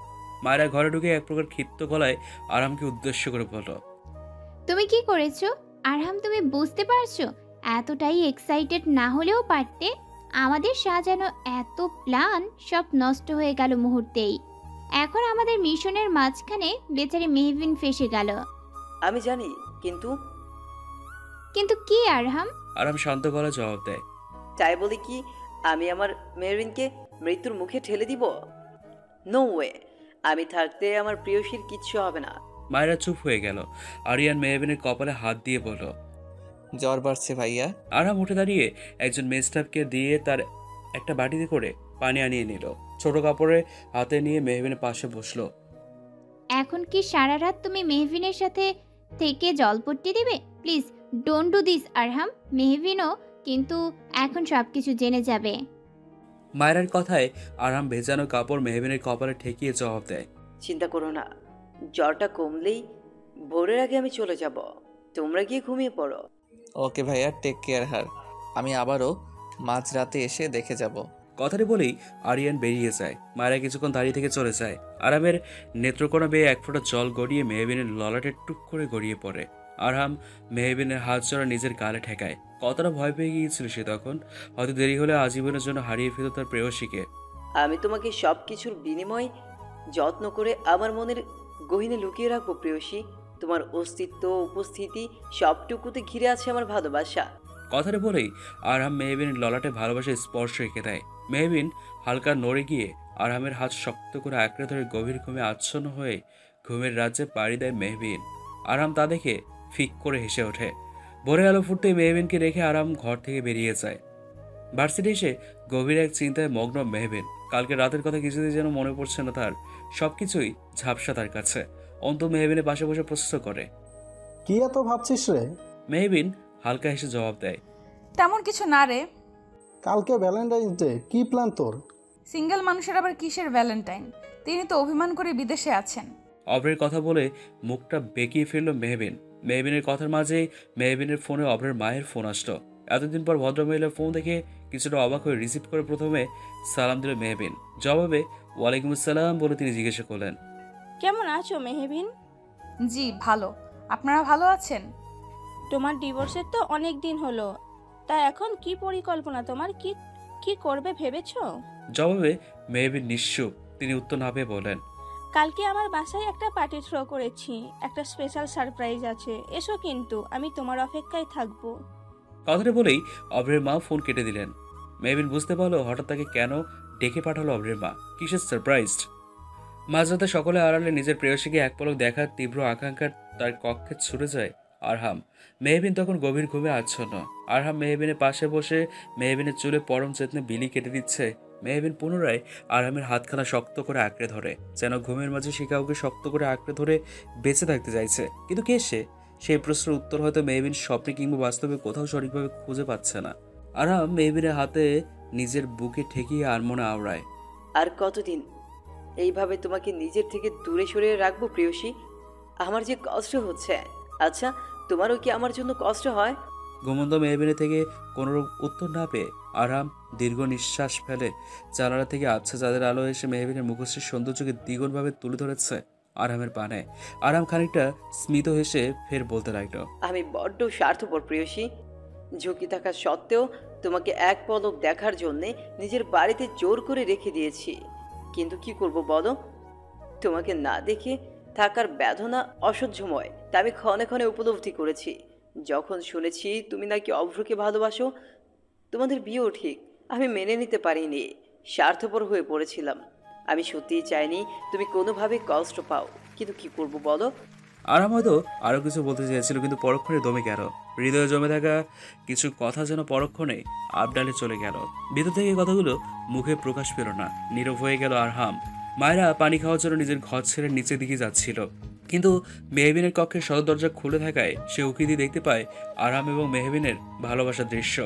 মায়েরা ঘরে ঢুকে এক প্রকার ক্ষিপ্ত গলায় আরহামকে উদ্দেশ্য করে বলল, তুমি কি করেছো আরহাম? তুমি বুঝতে পারছো? এতটাই এক্সাইটেড না হলেও পারতে। আমাদের সাজানো এত প্ল্যান সব নষ্ট হয়ে গেল মুহূর্তেই। এখন আমাদের মিশনের মাঝখানে বেচারি মেহবিন ফেসে গেল। আমি জানি, কিন্তু কি আরহাম? আরহাম শান্ত গলায় জবাব দেয়, তাই বলি কি আমি আমার মেহরিনকে মৃত্যুর মুখে ঠেলে দিব? নো ওয়ে, আমি থাকতে আমার প্রিয়সীর কিচ্ছু হবে না। মায়েরা চুপ হয়ে গেল। আরিয়ান মেহবিনের কপালে হাত দিয়ে বলল, জ্বর বাড়ছে ভাইয়া। আরহাম উঠে দাঁড়িয়ে একজন মেস্টাফকে দিয়ে তার একটা বাটিতে করে পানি আনিয়ে নিল। ছোট কাপড়ে হাতে নিয়ে মেহবিনের পাশে বসলো। এখন কি সারা রাত তুমি মেহবিনের সাথে থেকে জলপট্টি দিবে? প্লিজ ডোন্ট ডু দিস আরহাম। মেহবিনও কিন্তু এখন সবকিছু জেনে যাবে। মায়েরার কথায় আরহাম ভেজানো কাপড় মেহবিনের কপালে ঠেকিয়ে জবাব দেয়, চিন্তা করো না, জ্বরটা কমলেই ভোরের আগে আমি চলে যাব, তোমরা গিয়ে ঘুমিয়ে পড়ো। ওকে ভাইয়া, টেক কেয়ার হার। আমি আবারও মাঝরাতে এসে দেখে যাব। কথাটি বলেই আরিয়ান বেরিয়ে যায়। মায়েরা কিছুক্ষণ দাঁড়িয়ে থেকে চলে যায়। আরামের নেত্রকোনা বেয়ে এক ফোঁটা জল গড়িয়ে মেহবিনের ললাটে টুক করে গড়িয়ে পড়ে। আরহাম মেহবিনের হাত জোড়া নিজের গালে ঠেকায়। কতটা ভয় পেয়ে গিয়েছিল সে তখন। হয়তো দেরি হলে আজীবনের জন্য হারিয়ে ফেলত তার প্রেয়সীকে। আমি তোমাকে সব কিছুর বিনিময়ে যত্ন করে আমার মনের গহীনে লুকিয়ে রাখবো প্রেয়সী। তোমার অস্তিত্ব, উপস্থিতি সবটুকুতে ঘিরে আছে আমার ভালোবাসা। কথাটা বলেই আরহাম মেহবিনের ললাটে ভালোবাসার স্পর্শ রেখে দেয়। মেহবিন হালকা নড়ে গিয়ে আরহামের হাত শক্ত করে আঁকড়ে ধরে গভীর ঘুমে আচ্ছন্ন হয়ে ঘুমের রাজ্যে পাড়ি দেয় মেহবিন। আরহাম তা দেখে ফিক করে হেসে ওঠে। ভোরের আলো ফুটতেই মেহবিনকে রেখে আরাম ঘর থেকে বেরিয়ে যায়। ভার্সিটি এসে গভীর এক চিন্তায় মগ্ন মেহবিন। কালকে রাতের কথা কিছুতেই যেন মনে পড়ছে না তার। সবকিছুই ঝাপসা তার কাছে। অন্ত মেহবিনের পাশে বসে প্রশ্ন করে, কি এত ভাবছিস রে? মেহবিন হালকা হেসে জবাব দেয়, তেমন কিছু না রে। কালকে ভ্যালেন্টাইন্স ডে, কি প্ল্যান তোর? সিঙ্গেল মানুষের আবার কিসের ভ্যালেন্টাইন? তিনি তো অভিমান করে বিদেশে আছেন। অভ্রের কথা বলে মুখটা বেঁকিয়ে ফেলল মেহবিন। মেহবিনের কথার মাঝেই মেহবিনের ফোনে অভ্রের মায়ের ফোন আসলো। এতদিন পর ভদ্রমহিলার ফোন দেখে কিছুটা অবাক হয়ে রিসিভ করে প্রথমে সালাম দিল মেহবিন। জবাবে ওয়ালাইকুম আসসালাম বলে তিনি জিজ্ঞাসা করলেন, কেমন আছো মেহবিন? জি ভালো, আপনারা ভালো আছেন? তোমার ডিভোর্সের তো অনেক দিন হলো, তা এখন কি পরিকল্পনা তোমার? কি কি করবে ভেবেছো? জবাবে মেহবিন নিশ্চুপ। তিনি উত্তর না পেয়ে বলেন, কালকে আমার বাসায় একটা পার্টি থ্রো করেছি, একটা স্পেশাল সারপ্রাইজ আছে, এসো কিন্তু, আমি তোমার অপেক্ষায় থাকবো। কথাটা বলেই অভ্রের মা ফোন কেটে দিলেন। মেহবিন বুঝতে পারলো হঠাৎ তাকে কেন ডেকে পাঠালো অভ্রের মা, কিসের সারপ্রাইজড। মাঝরাতে সকলে আড়ালে নিজের প্রেয়সীকে এক পলক দেখার তীব্র আকাঙ্ক্ষা তার কক্ষে ছুটে যায় আরহাম। মেহবিন তখন গভীর ঘুমে আচ্ছন্ন। আরহাম মেহবিনের পাশে বসে মেহবিনের চুলে পরম যত্নে বিলি কেটে দিচ্ছে। মেহবিন পুনরায় আরহামের হাতখানা শক্ত করে আঁকড়ে ধরে, যেন ঘুমের মাঝে সে কাউকে শক্ত করে আঁকড়ে ধরে বেঁচে থাকতে চাইছে। কিন্তু কে সে? সেই প্রশ্নের উত্তর হয়তো মেহবিন স্বপ্নে কিংবা বাস্তবে কোথাও সঠিকভাবে খুঁজে পাচ্ছে না। আরহাম মেহবিনের হাতে নিজের বুকে ঠেকিয়ে আনমনে আওড়ায়। আর কতদিন এইভাবে তোমাকে নিজের থেকে দূরে সরিয়ে রাখবো প্রেয়সী? আমার যে কষ্ট হচ্ছে। আচ্ছা, তোমারও কি আমার জন্য কষ্ট হয়? ঘুমন্ত মেহবিনের থেকে কোনো উত্তর না পেয়ে আরহাম দীর্ঘ নিঃশ্বাস ফেলে। জানালা থেকে আবছা চাঁদের আলো এসে মেহবিনের মুখশ্রীর সৌন্দর্যকে দ্বিগুণভাবে তুলে ধরেছে আরহামের পানে। আরহাম খানিকটা স্মিত হেসে ফের বলতে লাগলো, আমি বড্ড স্বার্থপর প্রেয়সী। ঝুঁকি থাকা সত্ত্বেও তোমাকে এক পলক দেখার জন্যে নিজের বাড়িতে জোর করে রেখে দিয়েছি। কিন্তু কি করব বলো? তোমাকে না দেখে থাকার বেদনা অসহ্যময় তা আমি ক্ষণে ক্ষণে উপলব্ধি করেছি। যখন শুনেছি তুমি নাকি অভ্রকে ভালোবাসো, তোমাদের বিয়েও ঠিক, আমি মেনে নিতে পারিনি। স্বার্থপর হয়ে পড়েছিলাম। আমি সত্যিই চাইনি তুমি কোনোভাবে কষ্ট পাও, কিন্তু কি করব বলো? আরহাম হয়তো আরো কিছু বলতে চেয়েছিল, কিন্তু পরক্ষণে দমে গেল। হৃদয়ে জমে থাকা কিছু কথা যেন পরক্ষণে আবডালে চলে গেল। ভিতর থেকে কথাগুলো মুখে প্রকাশ পেল না। নীরব হয়ে গেল আরহাম। মায়েরা পানি খাওয়ার জন্য নিজের ঘর ছেড়ে নিচের দিকে যাচ্ছিল, কিন্তু মেহবিনের কক্ষের সদর দরজা খুলে থাকায় সে উকি দিয়ে দেখতে পায় আরহাম এবং মেহবিনের ভালোবাসার দৃশ্য।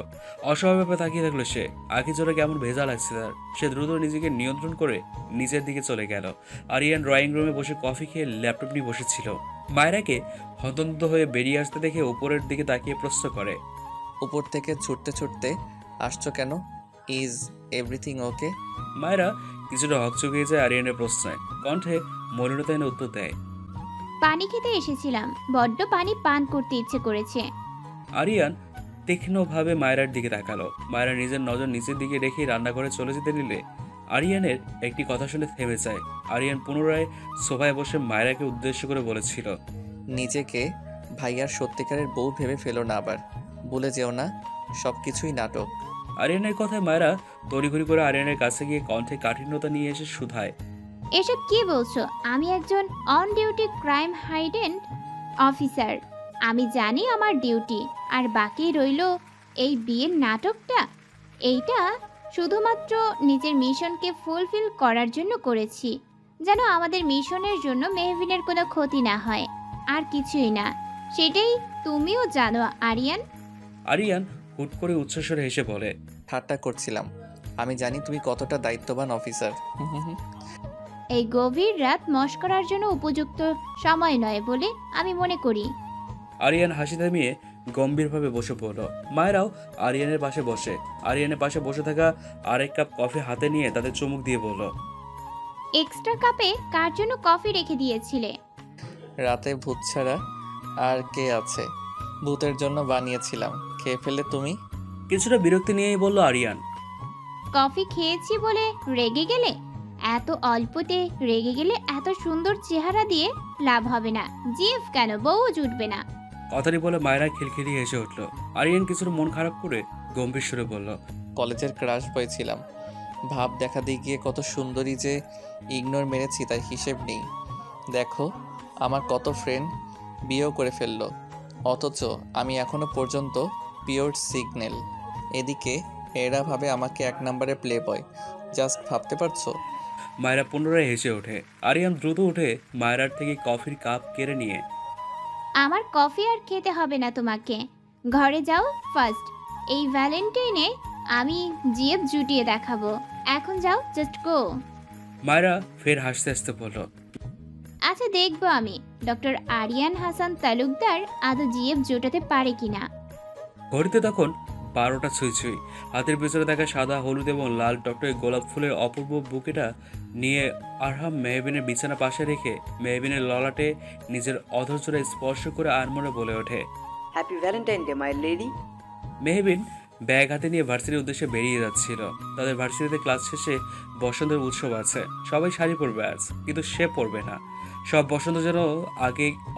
অস্বাভাবিকভাবে তাকিয়ে থাকলো সে। আঁখি জোরে কেমন ভেজা লাগছে তার। সে দ্রুত নিজেকে নিয়ন্ত্রণ করে নিচের দিকে চলে গেল। আরিয়ান ড্রয়িং রুমে বসে কফি খেয়ে ল্যাপটপ নিয়ে বসেছিল। মায়েরাকে হন্তদন্ত হয়ে বেরিয়ে আসতে দেখে উপরের দিকে তাকিয়ে প্রশ্ন করে, উপর থেকে ছুটতে ছুটতে আসছো কেন? Is everything okay? মায়েরা কিছুটা হকচকিয়ে যায় আরিয়ানের প্রশ্নে। কণ্ঠে মলিনতা এনে উত্তর দেয়, পানি খেতে এসেছিলাম, বড্ড পানি পান করতে ইচ্ছে করেছে। আরিয়ান তীক্ষ্ণভাবে মায়েরার দিকে তাকালো। মায়েরা নিজের নজর নিচের দিকে রেখে রান্নাঘরে চলে যেতে নিলে আরিয়ানের একটি কথা শুনে থেমে যায়। আরিয়ান পুনরায় সোফায় বসে মায়েরাকে উদ্দেশ্য করে বলেছিল, নিজেকে ভাইয়ার সত্যিকারের বউ ভেবে ফেলো না, আবার ভুলে যেও না সব কিছুই নাটক। আরিয়ানের কথায় মায়েরা তড়িঘড়ি করে আরিয়ানের কাছে গিয়ে কণ্ঠে কাঠিন্যতা নিয়ে এসে শুধায়, এসব কি বলছো? আমি একজন অন ডিউটি ক্রাইম হাইডেন্ট অফিসার। আমি জানি আমার ডিউটি, আর বাকি রইল এই বিয়ের নাটকটা। এইটা শুধুমাত্র নিজের মিশনকে ফুলফিল করার জন্য করেছি, যেন আমাদের মিশনের জন্য মেহবিনের কোনো ক্ষতি না হয়, আর কিছুই না। সেটাই তুমিও জানো আরিয়ান। আরিয়ান হুট করে উচ্চস্বরে হেসে বলে, ঠাট্টা করছিলাম, আমি জানি তুমি কতটা দায়িত্ববান অফিসার। এই গভীর রাত মশকরার জন্য উপযুক্ত সময় নয় বলে আমি মনে করি। আরিয়ান হাসি থামিয়ে গম্ভীরভাবে বসে পড়ল। মায়েরাও আরিয়ানের পাশে বসে। আরিয়ানের পাশে বসে থাকা আরেক কাপ কফি হাতে নিয়ে তাদের চুমুক দিয়ে বলল, এক্সট্রা কাপে কার জন্য কফি রেখে দিয়েছিলে? রাতে ভূত ছাড়া আর কে আছে? ভূতের জন্য বানিয়েছিলাম, খেয়ে ফেলে তুমি। কিছুটা বিরক্তি নিয়েই বলল আরিয়ান, কফি খেয়েছি বলে রেগে গেলে? এত অল্পতে রেগে গেলে এত সুন্দর চেহারা দিয়ে লাভ হবে না। জিএফ কেন, বউ জুটবে না। কথাটি বলে মায়েরা খিলখিলি হেসে উঠল। আরিয়ান কিছুটা মন খারাপ করে গম্ভীর সুরে বলল, কলেজের ক্রাশ বয় ছিলাম, ভাব দেখাতে গিয়ে কত সুন্দরী যে ইগনোর মেরেছি তার হিসেব নেই। দেখো আমার কত ফ্রেন্ড বিয়েও করে ফেললো, অথচ আমি এখনো পর্যন্ত পিওর সিগন্যাল। এদিকে এরা ভাবে আমাকে 1 নম্বরে প্লে বয়। জাস্ট ভাবতে পারছো? মায়েরা পুনরায় হেসে ওঠে। আরিয়ান দ্রুত উঠে মায়েরার থেকে কফির কাপ কেড়ে নিয়ে আমার কফি আর খেতে হবে না তোমাকে, ঘরে যাও ফার্স্ট। এই ভ্যালেন্টাইনে আমি জিএফ জুটিয়ে দেখাবো। এখন যাও, জাস্ট গো। মায়েরা ফের হাসতে হাসতে বলল, আচ্ছা দেখবো আমি ডক্টর আরিয়ান হাসান তালুকদার আদৌ জিএফ জোটাতে পারে কিনা। ঘড়িতে তখন 12টা ছুঁই ছুঁই। হাতের পেছনে দেখা সাদা, হলুদ এবং লাল টকটকে গোলাপ ফুলের অপূর্ব বুকেটা নিয়ে আরহাম মেহবিনের বিছানা পাশে রেখে মেহবিনের ললাটে নিজের অধরচূড়া স্পর্শ করে আনমনে বলে ওঠে, happy Valentine day my lady. Mehbin bag হাতে নিয়ে ভার্সিটির উদ্দেশ্যে বেরিয়ে যাচ্ছিল। তাদের ভার্সিটিতে ক্লাস শেষে বসন্তের উৎসব আছে। সবাই শাড়ি পরবে আজ, কিন্তু সে পরবে না। সব বসন্ত যেন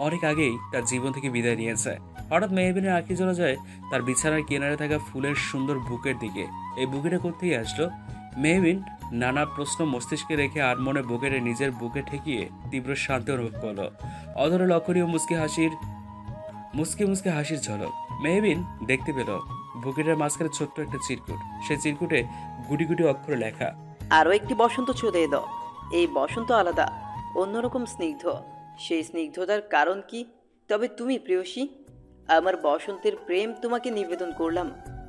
অনেক আগেই তার জীবন থেকে বিদায় নিয়েছে। হঠাৎ মেহবিনের আঁখি চলে যায় তার বিছানার কিনারে থাকা ফুলের সুন্দর বুকের দিকে। এই বুকেটা কোত্থেকে আসলো? মেহবিন নানা প্রশ্ন মস্তিষ্কে রেখে আর মনে বুকেটে নিজের বুকে ঠেকিয়ে তীব্র শান্তি অনুভব করলো। অধরে লক্ষণীয় মুচকি মুচকি হাসির ঝলক মেহবিন দেখতে পেল। বুকেটের মাঝখানে ছোট্ট একটা চিরকুট। সেই চিরকুটে গুটি গুটি অক্ষরে লেখা, আরও একটি বসন্ত চলে এলো। এই বসন্ত আলাদা, অন্যরকম স্নিগ্ধ। সেই স্নিগ্ধতার কারণ কি? তবে তুমি প্রেয়সী। আমার বসন্তের প্রেম তোমাকে নিবেদন করলাম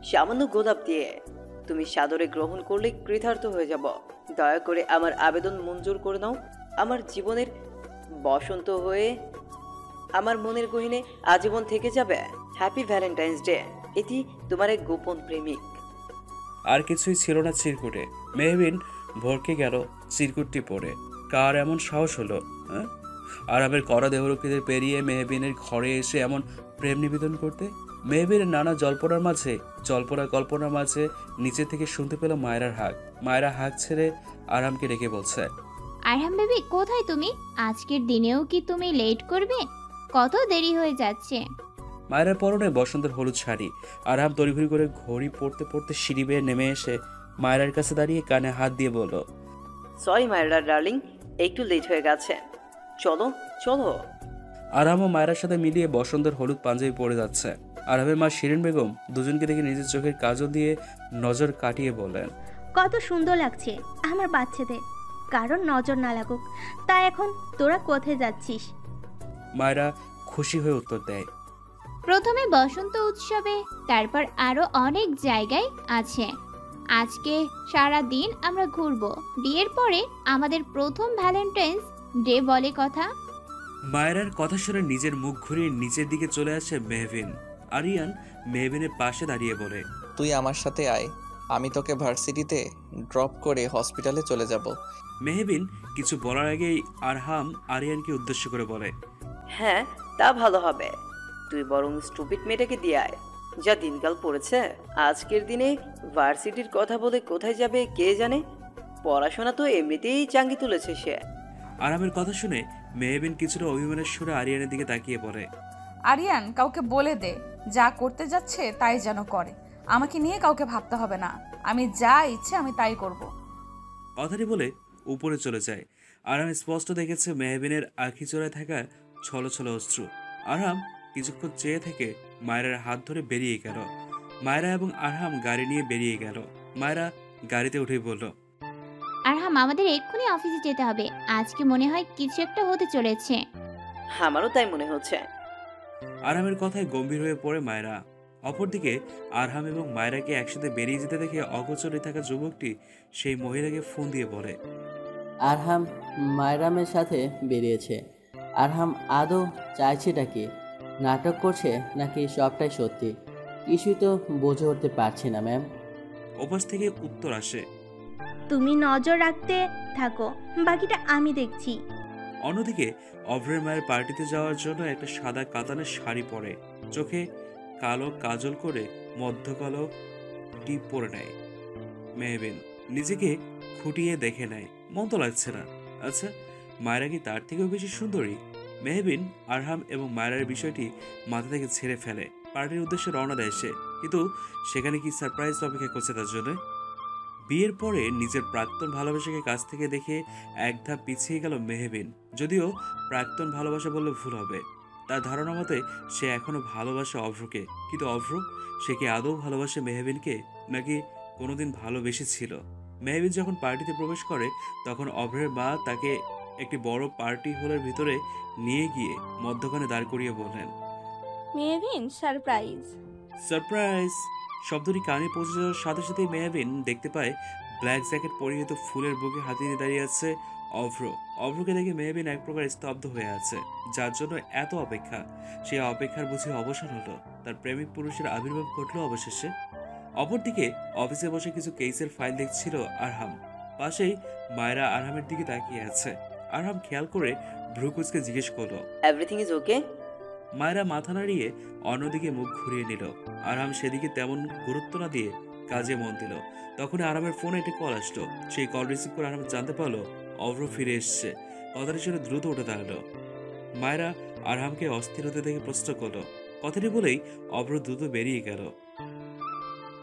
সামান্য গোলাপ দিয়ে। তুমি সাদরে গ্রহণ করলে কৃতার্থ হয়ে যাব। দয়া করে আমার আবেদন মঞ্জুর করে নাও। আমার জীবনের বসন্ত হয়ে আমার মনের গহীনে আজীবন থেকে যাবে। Happy Valentine's day. এটি তোমার এক গোপন প্রেমিক। আর কিছুই ছিল না চিরকুটে। মেহবিন ভরকে গেল চিরকুটটি পড়ে। কার এমন সাহস হলো? হ্যাঁ, আরামের কড়া দেহরক্ষীদের পেরিয়ে মেহবিনের ঘরে এসে এমন প্রেম নিবেদন করতে? মেহবিনের নানা কল্পনার মাঝে নিচে থেকে শুনতে পেল মায়েরার হাঁক। মায়েরা হাঁক ছেড়ে আরামকে ডেকে বলছে, আরহাম বেবি কোথায় তুমি? আজকের দিনেও কি তুমি লেট করবে? কত দেরি হয়ে যাচ্ছে। মায়েরার পরনে বসন্তের হলুদ শাড়ি। আরাম তড়িঘড়ি করে ঘড়ি পড়তে পড়তে সিঁড়ি বেয়ে নেমে এসে মায়েরার কাছে দাঁড়িয়ে কানে হাত দিয়ে বলল, সরি মায়েরা ডার্লিং, একটু লেট হয়ে গেছে। চলো চলো। আরাম ও মায়েরার সাথে মিলিয়ে বসন্তের হলুদ পাঞ্জাবি পরে যাচ্ছে। আরামের মা শিরিন বেগম দুজনকে দেখে নিজের চোখের কাজল দিয়ে নজর কাটিয়ে বলেন, কত সুন্দর লাগছে আমার বাচ্চাদের, কারণ নজর না লাগুক। তা এখন তোরা কোথায় যাচ্ছিস? মায়েরা খুশি হয়ে উত্তর দেয়, প্রথমে বসন্ত উৎসবে, তারপর আরো অনেক জায়গায় আছে। আজকে সারা দিন আমরা ঘুরবো। বিয়ের পরে আমাদের প্রথম ভ্যালেন্টাইন্স ডে বলে কথা। মায়েরার কথা শুনে নিজের মুখ ঘুরিয়ে নিচের দিকে চলে আসে মেহবিন। আরিয়ান মেহবিনের পাশে দাঁড়িয়ে বলে, তুই আমার সাথে আয়, আমি তোকে ভার্সিটিতে ড্রপ করে হসপিটালে চলে যাব। মেহবিন কিছু বলার আগেই আরহাম আরিয়ানকে উদ্দেশ্য করে বলে, হ্যাঁ তা ভালো হবে। তুই বরং স্টুপিড মেয়েটাকে দিয়ে আয়। যা দিনকাল পড়েছে। আজকের দিনে ভার্সিটির কথা বলে কোথায় যাবে কে জানে। পড়াশোনা তো এমনিতেই চাঙ্গি তুলেছে সে। আরামের কথা শুনে মেহবিন কিছুটা অভিমানের সুরে আরিয়ানের দিকে তাকিয়ে বলে, আরিয়ান কাউকে বলে দে, যা করতে যাচ্ছে তাই যেন করে। আমাকে নিয়ে কাউকে ভাবতে হবে না। আমি যা ইচ্ছে আমি তাই করব। কথাটি বলে উপরে চলে যায়। আরাম স্পষ্ট দেখেছে মেহবিনের আঁখি চোরায় থাকা ছলো ছলো অশ্রু। আরাম কিছুক্ষণ চেয়ে থেকে মায়েরার হাত ধরে বেরিয়ে গেল। মায়েরা এবং আরহাম গাড়ি নিয়ে বেরিয়ে গেল। মায়েরা গাড়িতে উঠেই বলল, আরহাম আমাদের এক্ষুনি অফিসে যেতে হবে। আজকে মনে হয় কিছু একটা হতে চলেছে। আমারও তাই মনে হচ্ছে। আরহামের কথায় গম্ভীর হয়ে পড়ে মায়েরা। অপরদিকে আরহাম এবং মায়েরাকে একসাথে বেরিয়ে যেতে দেখে অগোচরে থাকা যুবকটি সেই মহিলাকে ফোন দিয়ে বলে, আরহাম মায়রামের সাথে বেরিয়েছে। আরহাম আদৌ চাইছেটা কি? নাটক করছে নাকি সবটাই সত্যি? কিছুই তো বুঝে উঠতে পারছি না ম্যাম। ওপাশ থেকে উত্তর আসে, তুমি নজর রাখতে থাকো, বাকিটা আমি দেখছি। অন্যদিকে অভ্রের মায়ের পার্টিতে যাওয়ার জন্য একটা সাদা কাতানের শাড়ি পরে, চোখে কালো কাজল করে মধ্যকালো টিপ পরে নেয়। মেহবিন নিজেকে খুঁটিয়ে দেখে নেয়, মন তো লাগছে না। আচ্ছা, মায়েরা কি তার থেকেও বেশি সুন্দরী? মেহবিন আরহাম এবং মায়েরার বিষয়টি মাথা থেকে ছেড়ে ফেলে। পার্টির উদ্দেশ্যে রওনা দেয় সে, কিন্তু সেখানে কি সারপ্রাইজ অপেক্ষা করছে তার জন্য? বিয়ের পরে নিজের প্রাক্তন ভালোবাসাকে কাছ থেকে দেখে এক ধাপ পিছিয়ে গেল মেহবিন। যদিও প্রাক্তন ভালোবাসা বললে ভুল হবে, তার ধারণা মতে সে এখনো ভালোবাসে অভ্রকে। কিন্তু অভ্র, সে কি আদৌ ভালোবাসে মেহবিনকে, নাকি কোনোদিন ভালোবেসেছিল? মেহবিন যখন পার্টিতে প্রবেশ করে তখন অভ্রের মা তাকে একটি বড় পার্টি হলের ভিতরে নিয়ে গিয়ে মধ্যখানে দাঁড় করিয়ে বললেন, মেহবিন সারপ্রাইজ। সারপ্রাইজ! শব্দটি কানে পৌঁছে যাওয়ার সাথে সাথেই মেহবিন দেখতে পায় ব্ল্যাক জ্যাকেট পরিহিত ফুলের বুকে হাতে নিয়ে দাঁড়িয়ে আছে অভ্র। অভ্রকে দেখে মেহবিন এক প্রকার স্তব্ধ হয়ে আছে। যার জন্য এত অপেক্ষা, সেই অপেক্ষার বুঝি অবসান হলো। তার প্রেমিক পুরুষের আবির্ভাব ঘটলো অবশেষে। অপরদিকে অফিসে বসে কিছু কেসের ফাইল দেখছিল আরহাম। পাশেই মায়েরা আরহামের দিকে তাকিয়ে আছে। আরহাম খেয়াল করে ভ্রুকুচকে জিজ্ঞেস করলো, এভরিথিং ইজ ওকে? মায়েরা মাথা নাড়িয়ে অন্যদিকে মুখ ঘুরিয়ে নিল। আরহাম সেদিকে তেমন গুরুত্ব না দিয়ে কাজে মন দিল। তখন আরহামের ফোনে একটি কল আসলো। সেই কল রিসিভ করে আরহাম জানতে পারলো অভ্র ফিরে এসছে। কথাটি শুনে দ্রুত উঠে দাঁড়ালো। মায়েরা আরহামকে অস্থির হতে দেখে প্রশ্ন করলো। কথাটি বলেই অভ্র দ্রুত বেরিয়ে গেল।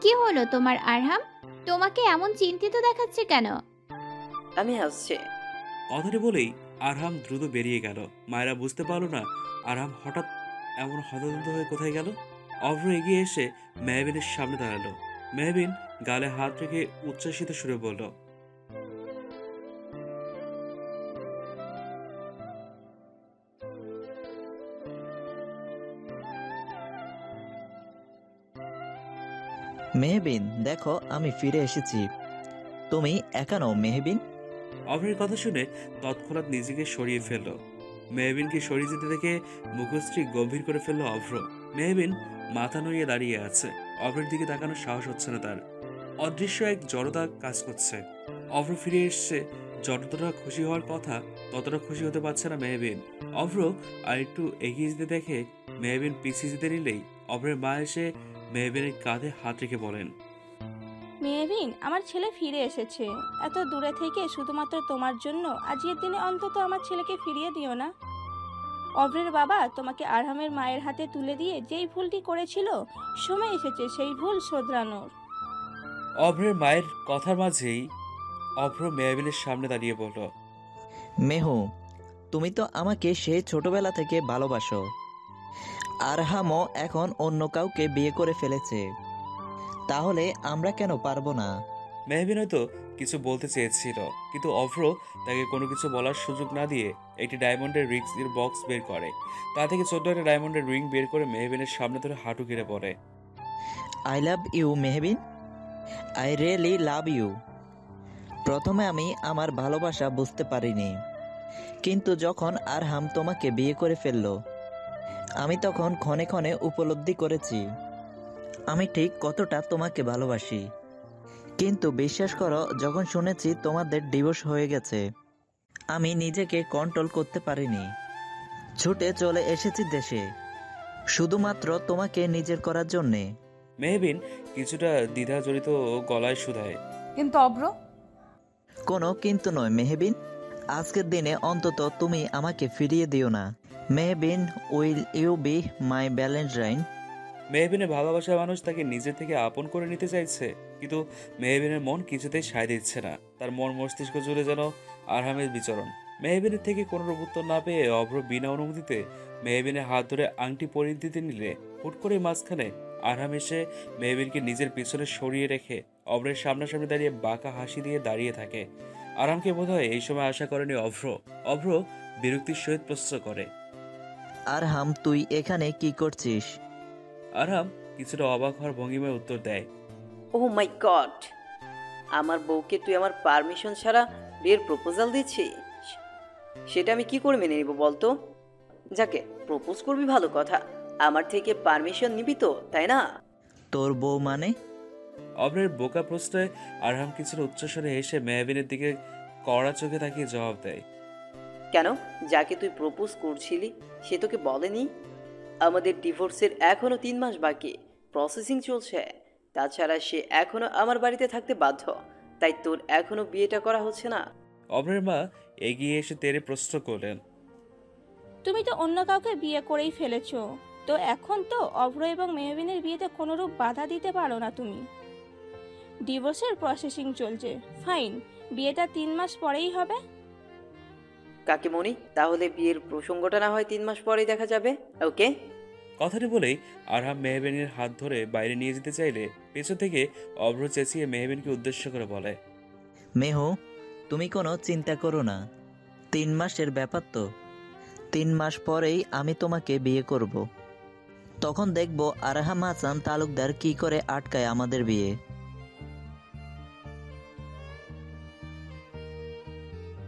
কি হলো তোমার আরহাম? তোমাকে এমন চিন্তিত দেখাচ্ছে কেন? আমি আসছি। কথাটি বলেই আরহাম দ্রুত বেরিয়ে গেল। মায়েরা বুঝতে পারলো না আরহাম হঠাৎ এমন হতদন্ত হয়ে কোথায় গেল। অভ্র এগিয়ে এসে মেহবিনের সামনে দাঁড়ালো। মেহবিন গালে হাত রেখে উচ্ছ্বাসিত সুরে বলল, মেহবিন, দেখো আমি ফিরে এসেছি। তুমি একা নও মেহবিন। অভ্রের কথা শুনে তৎক্ষণাৎ নিজেকে সরিয়ে ফেলল। মেহবিনকে সরিয়ে যেতে দেখে মুখশ্রী গম্ভীর করে ফেলল অভ্র। মেহবিন মাথা নড়িয়ে দাঁড়িয়ে আছে। অভ্রের দিকে তাকানোর সাহস হচ্ছে না তার। অদৃশ্য এক জড়তা কাজ করছে। অভ্র ফিরে এসছে, যতটা খুশি হওয়ার কথা ততটা খুশি হতে পারছে না মেহবিন। অভ্র আর একটু এগিয়ে যেতে দেখে মেহবিন পিছিয়ে যেতে নিলেই অভ্রের মা এসে মেহবিনের কাঁধে হাত রেখে বলেন, মেহবিন, আমার ছেলে ফিরে এসেছে। এত দূরে থেকে শুধুমাত্র তোমার জন্য আজকের দিনে অন্তত আমার ছেলেকে ফিরিয়ে দিও না। অভ্রের বাবা তোমাকে আরহামের মায়ের হাতে তুলে দিয়ে যেই ভুলটি করেছিল, সময় এসেছে সেই ভুল শোধরানোর। অভ্রের মায়ের কথার মাঝেই অভ্র মেহবিনের সামনে দাঁড়িয়ে বলল, মেহু, তুমি তো আমাকে সেই ছোটবেলা থেকে ভালোবাসো। আরহামও এখন অন্য কাউকে বিয়ে করে ফেলেছে, তাহলে আমরা কেন পারবো না? মেহবিন হয়তো কিছু বলতে চেয়েছিল, কিন্তু অভ্র তাকে কোনো কিছু বলার সুযোগ না দিয়ে একটি ডায়মন্ডের রিংসের বক্স বের করে। তা থেকে 14টা ডায়মন্ডের রিং বের করে মেহবিনের সামনে ধরে হাঁটু গেড়ে পড়ে। I love you Mehbin, I really love you. প্রথমে আমি আমার ভালোবাসা বুঝতে পারিনি, কিন্তু যখন আরহাম তোমাকে বিয়ে করে ফেললো, আমি তখন ক্ষণে ক্ষণে উপলব্ধি করেছি আমি ঠিক কতটা তোমাকে ভালোবাসি। কিন্তু বিশ্বাস করো, যখন শুনেছি তোমাদের ডিভোর্স হয়ে গেছে, আমি নিজেকে কন্ট্রোল করতে পারিনি। ছুটে চলে এসেছি দেশে, শুধুমাত্র তোমাকে নিজের করার জন্যে। মেহবিন কিছুটা দ্বিধা জড়িত গলায় শুধায়, কিন্তু অভ্র? কোনো কিন্তু নয় মেহবিন, আজকের দিনে অন্তত তুমি আমাকে ফিরিয়ে দিও না। Mehbin, will you be my valentine? মেহবিনের ভালোবাসার মানুষ তাকে নিজে থেকে আপন করে নিতে চাইছে, কিন্তু মেহবিনের মন কিছুতেই সায় দিচ্ছে না। তার মন মস্তিষ্ক জুড়ে যেন আরহামের বিচরণ। মেহবিনের থেকে কোনো উত্তর না পেয়ে অভ্র বিনা অনুমতিতে মেহবিনের হাত ধরে আংটি পরিয়ে দিতে নিলে হুট করে মাঝখানে আরহাম এসে মেহবিনকে নিজের পিছনে সরিয়ে রেখে অভ্রের সামনাসামনি দাঁড়িয়ে বাঁকা হাসি দিয়ে দাঁড়িয়ে থাকে। আরহামকে বোধহয় এই সময় আশা করেনি অভ্র। অভ্র বিরক্তির সহিত প্রশ্ন করে, আরহাম, তুই এখানে কি করছিস? আরহাম কিছুটা অবাক হওয়ার ভঙ্গিমায় উত্তর দেয়, ও মাই গড, আমার বউকে তুই আমার পারমিশন ছাড়া বিয়ের প্রপোজাল দিচ্ছিস? সেটা আমি কি করে মেনে নিব বলতো? যাকে প্রপোজ করবি ভালো কথা, আমার থেকে পারমিশন নিবি তো, তাই না? তোর বউ মানে? অভ্রের বোকা প্রশ্নে আরহাম কিছুটা উচ্চস্বরে হেসে মেহবিনের দিকে কড়া চোখে তাকিয়ে জবাব দেয়, কেন, যাকে তুই প্রপোজ করছিলি সে তোকে বলেনি? আমাদের ডিভোর্সের এখনো 3 মাস বাকি, প্রসেসিং চলছে। তাছাড়া সে এখনো আমার বাড়িতে থাকতে বাধ্য, তাই তোর এখনো বিয়েটা করা হচ্ছে না? অভ্রের মা এগিয়ে এসে তেরে প্রশ্ন করলেন, তুমি তো অন্য কাউকে বিয়ে করেই ফেলেছো, তো এখন তো অভ্র এবং মেহবিনের বিয়েতে কোনোরূপ বাধা দিতে পারো না তুমি। ডিভোর্সের প্রসেসিং চলছে। ফাইন, বিয়েটা 3 মাস পরেই হবে। কাকিমণি, তাহলে বিয়ের প্রসঙ্গটা না হয় 3 মাস পরেই দেখা যাবে, ওকে? কথাটি বলেই আরহাম মেহবিনের হাত ধরে বাইরে নিয়ে যেতে চাইলে পেছন থেকে অভ্র চেঁচিয়ে মেহবিনকে উদ্দেশ্য করে বলে, মেহু, তুমি কোনো চিন্তা করো না, 3 মাসের ব্যাপার তো। 3 মাস পরেই আমি তোমাকে বিয়ে করব। তখন দেখব আরহাম হাসান তালুকদার কি করে আটকায় আমাদের বিয়ে।